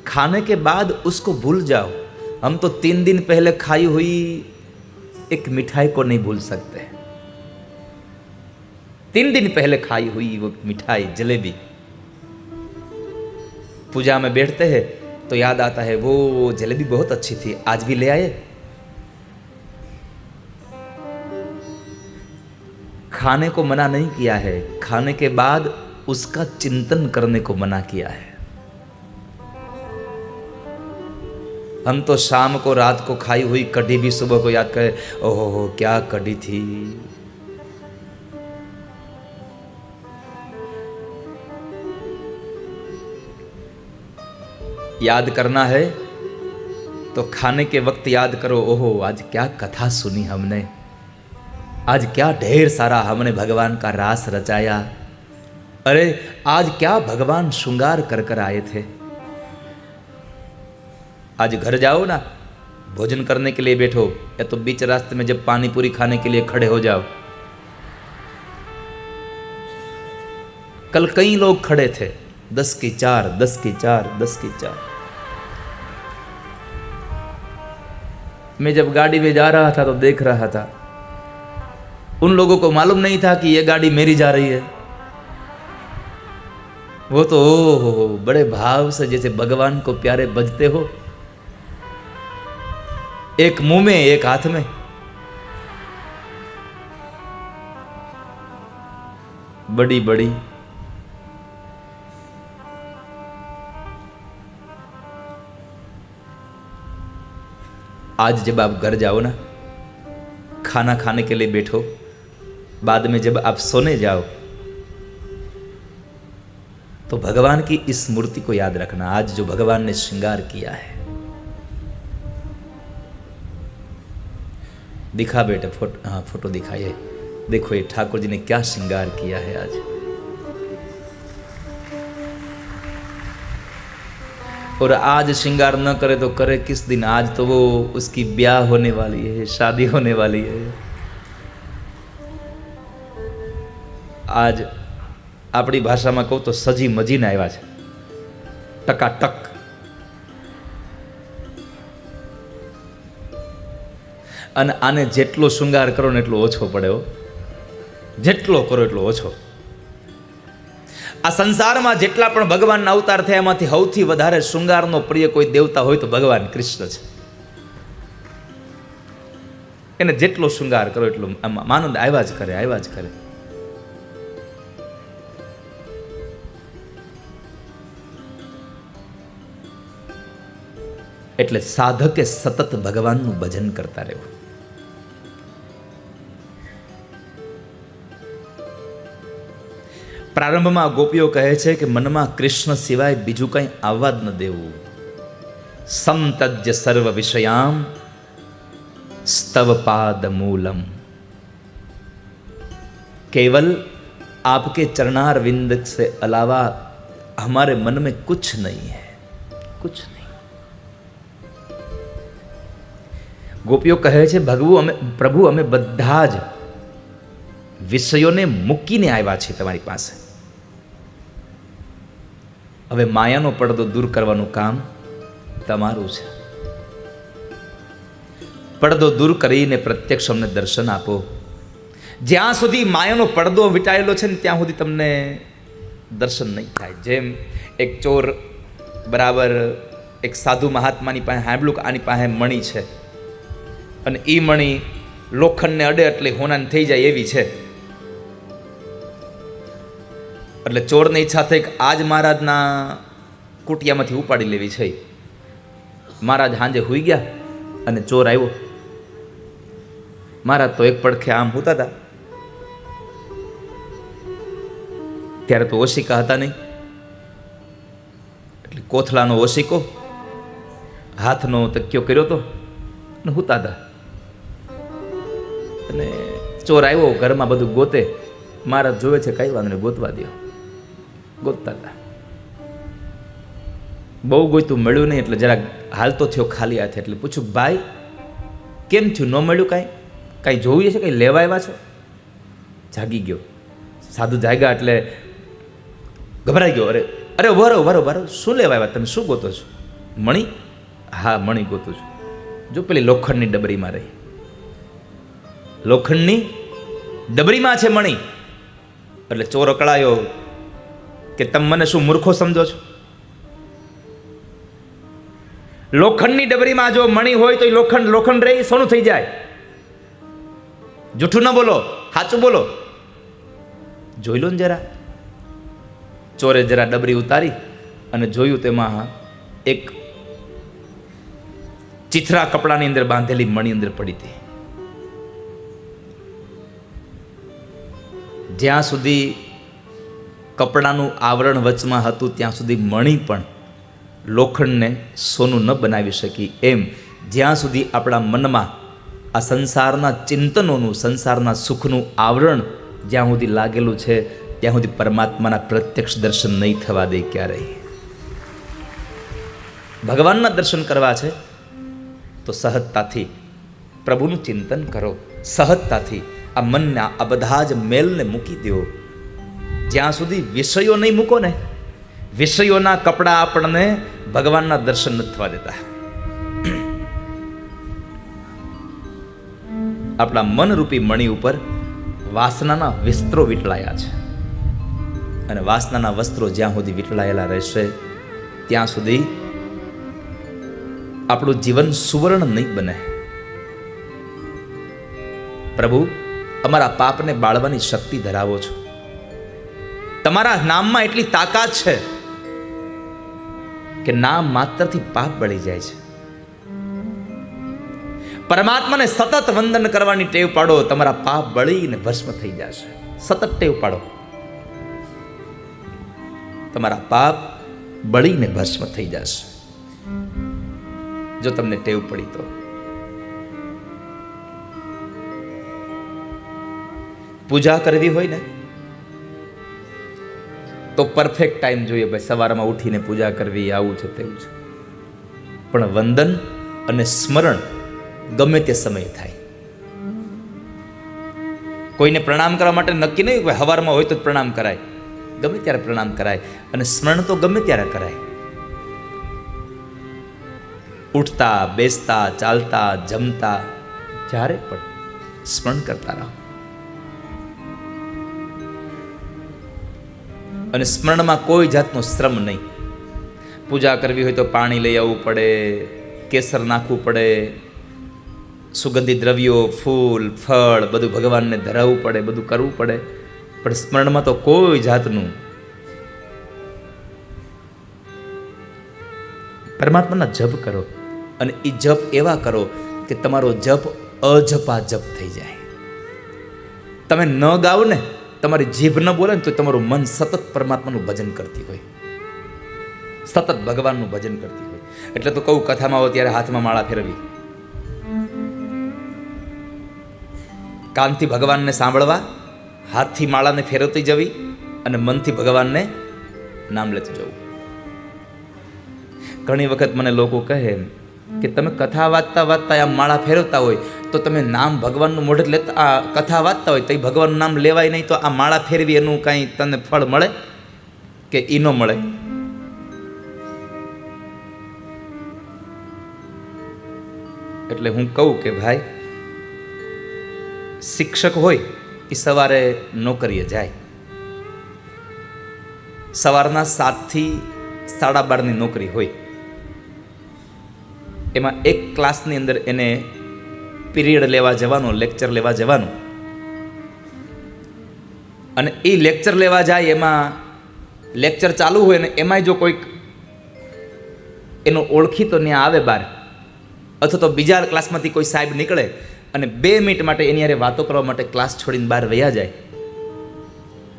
खाने के बाद उसको भूल जाओ। हम तो 3 दिन पहले खाई हुई एक मिठाई को नहीं भूल सकते। 3 दिन पहले खाई हुई वो मिठाई, जलेबी, पूजा में बैठते हैं तो याद आता है वो जलेबी बहुत अच्छी थी, आज भी ले आए। खाने को मना नहीं किया है, खाने के बाद उसका चिंतन करने को मना किया है। हम तो शाम को, रात को खाई हुई कढ़ी भी सुबह को याद करें, ओहो क्या कढ़ी थी। याद करना है तो खाने के वक्त याद करो, ओहो आज क्या कथा सुनी हमने, आज क्या ढेर सारा हमने भगवान का रास रचाया, अरे आज क्या भगवान श्रृंगार कर कर आए थे। आज घर जाओ ना, भोजन करने के लिए बैठो, या तो बीच रास्ते में जब पानी पूरी खाने के लिए खड़े हो जाओ। कल कई लोग खड़े थे, 10 की 4, 10 की 4, 10 की 4। मैं जब गाड़ी में जा रहा था तो देख रहा था, उन लोगों को मालूम नहीं था कि ये गाड़ी मेरी जा रही है। वो तो ओ बड़े भाव से जैसे भगवान को प्यारे बजते हो, एक मुंह में एक हाथ में। बड़ी बड़ी आज जब आप घर जाओ ना, खाना खाने के लिए बैठो, बाद में जब आप सोने जाओ, तो भगवान की इस मूर्ति को याद रखना, आज जो भगवान ने श्रृंगार किया है। दिखा बेटे फोटो, हाँ फोटो दिखाइए। देखो ये ठाकुर जी ने क्या श्रृंगार किया है आज। और आज श्रृंगार न करे तो करे किस दिन? आज तो वो उसकी ब्याह होने वाली है, शादी होने वाली है। आज अपनी भाषा में कहूं तो सजी मजीने आव्या छे, टकाटक। અને આને જેટલો શૃંગાર કરો ને એટલો ઓછો પડે હો, જેટલો કરો એટલો ઓછો। આ સંસારમાં જેટલા પણ ભગવાનના અવતાર થયા એમાંથી સૌથી વધારે શૃંગારનો પ્રિય કોઈ દેવતા હોય તો ભગવાન કૃષ્ણ છે। એને જેટલો શૃંગાર કરો એટલો આનંદ આવ્યા જ કરે, આવ્યા જ કરે। એટલે સાધકે સતત ભગવાનનું ભજન કરતા રહેવું। પ્રારંભમાં ગોપીઓ કહે છે કે મનમાં કૃષ્ણ સિવાય બીજું કંઈ આવવા જ ન દેવું। સંતજ્ય સર્વ વિષયામ સ્તવ પાદ મૂલમ। केवल आपके चरणार विंद से अलावा हमारे मन में कुछ नहीं है, कुछ नहीं। ગોપીઓ કહે છે પ્રભુ અમે બધા જ વિષયોને મૂકીને આવ્યા છીએ તમારી પાસે। હવે માયાનો પડદો દૂર કરવાનું કામ તમારું છે। પડદો દૂર કરીને પ્રત્યક્ષ અમને દર્શન આપો। જ્યાં સુધી માયાનો પડદો વીટાયેલો છે ને ત્યાં સુધી તમને દર્શન નહીં થાય। જેમ એક ચોર બરાબર એક સાધુ મહાત્માની પાસે સાંભળ્યું કે આની પાસે મણી છે અને એ મણી લોખંડને અડે એટલે હોનાને થઈ જાય એવી છે. એટલે ચોરને ઈચ્છા થઈ કે આજ મહારાજના કુટિયામાંથી ઉપાડી લેવી છે. મહારાજ સાંજે હુઈ ગયા અને ચોર આવ્યો. મહારાજ તો એક પડખે આમ હોતા હતા. ત્યારે તો ઓશિકા હતા નહીં, એટલે કોથળાનો ઓશિકો હાથનો તકિયો કર્યો હતો અને હોતા હતા. અને ચોર આવ્યો, ઘરમાં બધું ગોતે. મહારાજ જોવે છે, કઈ વાંધો નહીં, ગોતવા દો. ગોતતા હતા. બહુ ગોતું, મળ્યું નહીં. એટલે જરાક હાલતો થયો ખાલી હાથે. એટલે પૂછ્યું, ભાઈ કેમ થયું, ન મળ્યું? કાંઈ જોવું છે, કંઈ લેવા આવ્યા છો? જાગી ગયો. સાધુ જાગ્યા એટલે ગભરાઈ ગયો. અરે અરે વરો શું લેવા આવ્યા તમે? શું ગોતો છો? મણી? હા, મણી ગોતું છું. જો પેલી લોખંડની ડબરીમાં રહી. લોખંડની ડબરીમાં છે મણી. એટલે ચોર અકળાયો કે તમે મને શું મૂર્ખો સમજો છો? લોખંડની ડબરીમાં જો મણી હોય તો લોખંડ રહે, સોનું થઈ જાય. જૂઠું ન બોલો, સાચું બોલો. જોઈ લો ને જરા. ચોરે જરા ડબરી ઉતારી અને જોયું, તેમાં એક ચીથરા કપડાની અંદર બાંધેલી મણી અંદર પડી હતી. જ્યાં સુધી કપડાનું આવરણ વચમાં હતું ત્યાં સુધી મણી પણ લોખંડને સોનું ન બનાવી શકી. એમ જ્યાં સુધી આપણા મનમાં આ સંસારના ચિંતનોનું, સંસારના સુખનું આવરણ જ્યાં સુધી લાગેલું છે ત્યાં સુધી પરમાત્માના પ્રત્યક્ષ દર્શન નહીં થવા દે ક્યારેય. ભગવાનના દર્શન કરવા છે તો સહજતાથી પ્રભુનું ચિંતન કરો. સહજતાથી આ મનના આ બધા જ મેલને મૂકી દો. જ્યાં સુધી વિષયો નહીં મૂકો ને, વિષયોના કપડા આપણને ભગવાનના દર્શન નથી થવા દેતા. આપણા મનરૂપી મણી ઉપર વાસનાના વસ્ત્રો વીંટળાયા છે. અને વાસનાના વસ્ત્રો જ્યાં સુધી વીંટળાયેલા રહેશે ત્યાં સુધી આપણું જીવન સુવર્ણ નહીં બને. પ્રભુ, અમારા પાપને બાળવાની શક્તિ ધરાવો છો. તમારા નામમાં એટલી તાકાત છે કે નામ માત્રથી પાપ બળી જાય છે. પરમાત્માને સતત વંદન કરવાની ટેવ પાડો, તમારા પાપ બળીને ભસ્મ થઈ જશે. સતત ટેવ પાડો, તમારા પાપ બળીને ભસ્મ થઈ જશે. જો તમને ટેવ પડી તો પૂજા કરવી હોય ને તો પરફેક્ટ ટાઈમ જોઈએ. ભાઈ સવારમાં ઉઠીને પૂજા કરવી, આવું છે તેવું છે. પણ વંદન અને સ્મરણ ગમે તે સમયે થાય. કોઈને પ્રણામ કરવા માટે નક્કી નહીં કે સવારમાં હોય તો પ્રણામ કરાય. ગમે ત્યારે પ્રણામ કરાય. અને સ્મરણ તો ગમે ત્યારે કરાય. ઉઠતા, બેસતા, ચાલતા, જમતા, જ્યારે પણ સ્મરણ કરતા રહો. અને સ્મરણમાં કોઈ જાતનો શ્રમ નહીં. પૂજા કરવી હોય તો પાણી લઈ આવવું પડે, કેસર નાખવું પડે, સુગંધિત દ્રવ્યો, ફૂલ, ફળ બધું ભગવાનને ધરાવવું પડે, બધું કરવું પડે. પણ સ્મરણમાં તો કોઈ જાતનું. પરમાત્માના જપ કરો અને એ જપ એવા કરો કે તમારો જપ અજપા જપ થઈ જાય. તમે ન ગાઓ ને, તમારી જીભ ન બોલે ને તો તમારું મન સતત પરમાત્માનું ભજન કરતી હોય, સતત ભગવાનનું ભજન કરતી હોય. એટલે તો કહું, કથામાં આવો ત્યારે હાથમાં માળા ફેરવી, કાનથી ભગવાનને સાંભળવા, હાથથી માળાને ફેરવતી જવી અને મનથી ભગવાનને નામ લેતું જવું. ઘણી વખત મને લોકો કહે કે તમે કથા વાંચતા વાંચતા આમ માળા ફેરવતા હોય તો તમે નામ ભગવાનનું મોઢે લેતા, કથા વાંચતા હોય તો ભગવાનનું નામ લેવાય નહીં, તો આ માળા ફેરવી એનું કાંઈ તને ફળ મળે કે ઈ ન મળે? એટલે હું કહું કે ભાઈ, શિક્ષક હોય એ સવારે નોકરીએ જાય, સવારના 7 થી 12:30 નોકરી હોય. એમાં એક ક્લાસની અંદર એને પીરિયડ લેવા જવાનું, લેક્ચર લેવા જવાનું, અને એ લેક્ચર લેવા જાય એમાં લેક્ચર ચાલુ હોય ને એમાંય જો કોઈક એનો ઓળખીતો ત્યાં આવે બહાર, અથવા તો બીજા ક્લાસમાંથી કોઈ સાહેબ નીકળે અને 2 મિનિટ માટે એની હારે વાતો કરવા માટે ક્લાસ છોડીને બહાર વયા જાય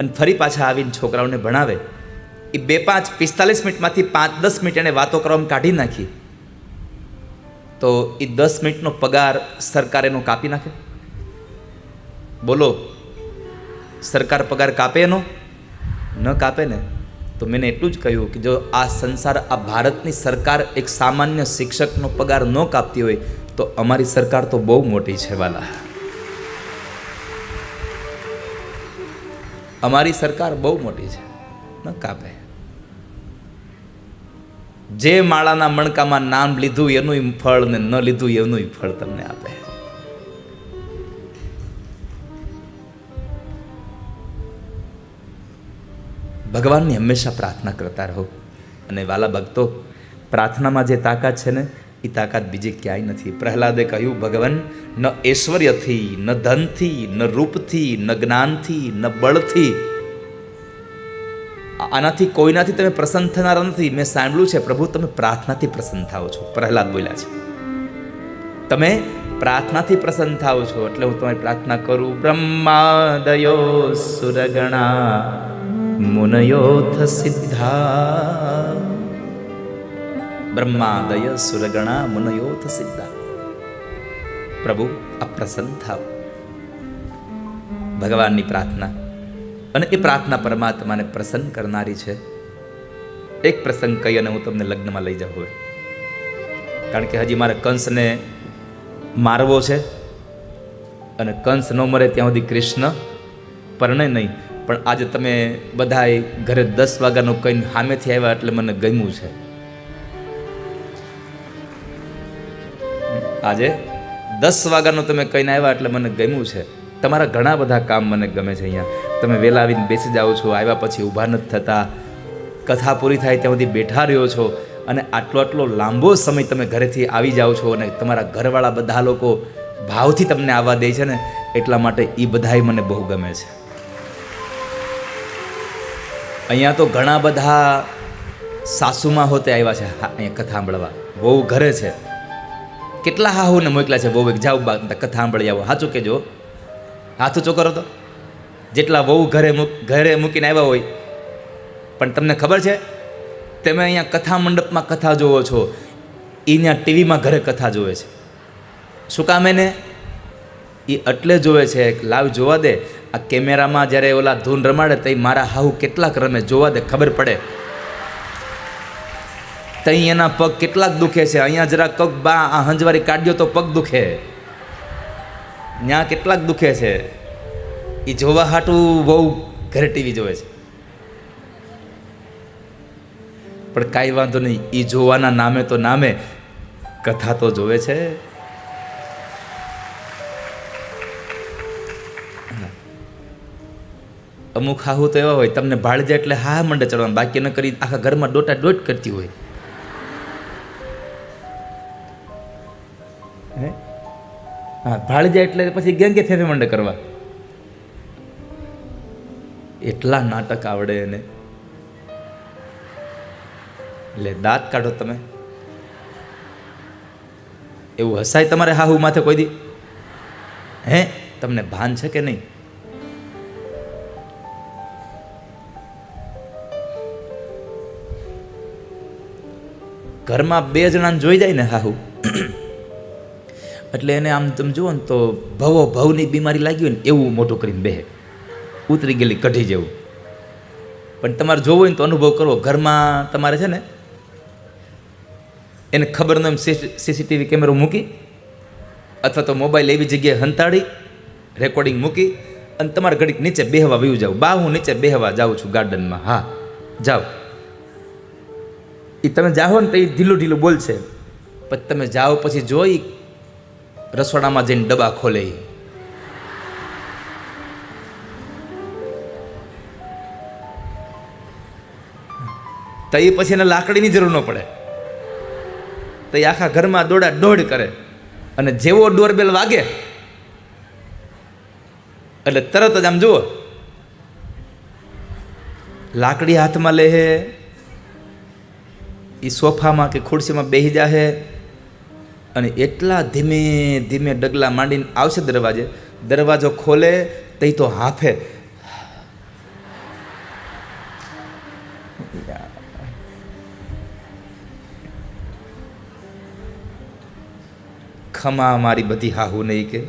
અને ફરી પાછા આવીને છોકરાઓને ભણાવે, એ 45 મિનિટમાંથી 5-10 મિનિટ એને વાતો કરવામાં કાઢી નાખી, તો એ 10 મિનિટનો પગાર સરકાર એનો કાપી નાખે? બોલો, સરકાર પગાર કાપે એનો? ન કાપે ને. તો મેં એટલું જ કહ્યું કે જો આ સંસાર, આ ભારતની સરકાર એક સામાન્ય શિક્ષકનો પગાર ન કાપતી હોય તો અમારી સરકાર તો બહુ મોટી છે વાલા. અમારી સરકાર બહુ મોટી છે, ન કાપે. જે માળાના મણકામાં નામ લીધું એનું ફળ ને ન લીધું એનું ફળ તમને આપે. ભગવાનની હંમેશા પ્રાર્થના કરતા રહો. અને વાલા ભક્તો, પ્રાર્થનામાં જે તાકાત છે ને એ તાકાત બીજી ક્યાંય નથી. પ્રહલાદે કહ્યું, ભગવાન ન ઐશ્વર્યથી, ન ધનથી, ન રૂપથી, ન જ્ઞાનથી, ન બળથી, આનાથી કોઈનાથી તમે પ્રસન્ન થનારા નથી. મેં સાંભળ્યું છે પ્રભુ તમે પ્રાર્થનાથી પ્રસન્ન થાઓ છો. પ્રહલાદ બોલ્યા છે તમે પ્રાર્થનાથી પ્રસન્ન થાઓ છો, એટલે હું તમારી પ્રાર્થના કરું. બ્રહ્માદયો સુરગણા મુનયોથ સિદ્ધા. બ્રહ્માદય સુરગણા મુનયોથ સિદ્ધા. પ્રભુ આ પ્રસન્ન થાવ. ભગવાનની પ્રાર્થના, અને એ પ્રાર્થના પરમાત્માને પ્રસન્ન કરનારી છે. એક પ્રસંગ કહી અને હું તમને લગ્નમાં લઈ જાઉં હવે, કારણ કે હજી મારે કંસને મારવો છે, અને કંસ ન મરે ત્યાં સુધી કૃષ્ણ પરણે નહીં. પણ આજે તમે બધાએ ઘરે 10 વાગ્યાનું કહીને સામેથી આવ્યા એટલે મને ગમ્યું છે. આજે 10 વાગ્યાનું તમે કહીને આવ્યા એટલે મને ગમ્યું છે. તમારા ઘણા બધા કામ મને ગમે છે. અહીંયા તમે વહેલા આવીને બેસી જાઓ છો, આવ્યા પછી ઊભા નથી થતા, કથા પૂરી થાય ત્યાં સુધી બેઠા રહ્યો છો, અને આટલો લાંબો સમય તમે ઘરેથી આવી જાઓ છો, અને તમારા ઘરવાળા બધા લોકો ભાવથી તમને આવવા દે છે ને, એટલા માટે એ બધાય મને બહુ ગમે છે. અહીંયા તો ઘણા બધા સાસુમાં હોતે આવ્યા છે અહીંયા કથા સાંભળવા. બહુ ઘરે છે, કેટલા હાહુને મોકલ્યા છે બહુ, જાઓ કથા સાંભળી આવો. સાચું કહેજો, હાથ ઊંચો કરો તો. જેટલા વહુ ઘરે મૂકીને આવ્યા હોય, પણ તમને ખબર છે તમે અહીંયા કથા મંડપમાં કથા જોવો છો, એ ત્યાં ટીવીમાં ઘરે કથા જોવે છે. શું કામ એને? એ એટલે જોવે છે, લાવ જોવા દે. આ કેમેરામાં જ્યારે ઓલા ધૂન રમાડે તો મારા હાહુ કેટલાક રમે, જોવા દે, ખબર પડે. તઈ એના પગ કેટલાક દુખે છે, અહીંયા જરા પગ બા આ હંજવારી કાઢ્યો તો પગ દુખે, ત્યાં કેટલાક દુખે છે. એ જોવા હાટું બહુ ઘરે ટીવી જોવે છે. પણ કાંઈ વાંધો નહીં, એ જોવાના નામે તો નામે કથા તો જોવે છે. અમુક હાહુ તો એવા હોય, તમને ભાળી જાય એટલે હા મંડે ચડવાનું, બાકી ન કરી આખા ઘરમાં દોટ કરતી હોય. હા, ભાળી જાય એટલે પછી ગેંગે ફેફે મંડે કરવા. એટલા નાટક આવડે એને. એટલે દાંત કાઢો તમે. એવું હસાય તમારે હાહુ માથે કોઈ દી? હે, તમને ભાન છે કે નહીં? ઘરમાં 2 જણાને જોઈ જાય ને હાહુ, એટલે એને આમ તમે જુઓ ને તો ભવની બીમારી લાગી હોય ને એવું મોટું કરીને બેહે, ઉતરી ગયેલી કઢી જેવું. પણ તમારે જોવું હોય ને તો અનુભવ કરવો. ઘરમાં તમારે છે ને એને ખબર ન એમ સીસીટીવી કેમેરો મૂકી, અથવા તો મોબાઈલ એવી જગ્યાએ હંતાડી રેકોર્ડિંગ મૂકી, અને તમારે ઘડીક નીચે બેહવા વયું જાવ. બા હું નીચે બેહવા જાઉં છું ગાર્ડનમાં. હા જાઓ. એ તમે જાઓ ને તો એ ઢીલું બોલશે, પછી તમે જાઓ પછી જોઈ રસોડામાં જઈને ડબ્બા ખોલે. તો એ પછી એને લાકડીની જરૂર ન પડે. તો એ આખા ઘરમાં દોડા દોડ કરે, અને જેવો ડોરબેલ વાગે એટલે તરત જ આમ જુઓ લાકડી હાથમાં લે હે, એ સોફામાં કે ખુરશીમાં બેસી જાહે, અને એટલા ધીમે ધીમે ડગલા માંડીને આવશે દરવાજે. દરવાજો ખોલે તઈ તો હાફે, ખમા મારી બધી હાહુ નહીં કે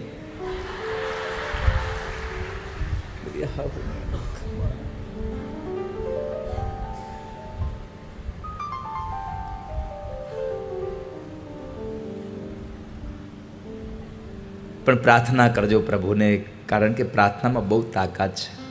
પણ પ્રાર્થના કરજો પ્રભુને, કારણ કે પ્રાર્થનામાં બહુ તાકાત છે.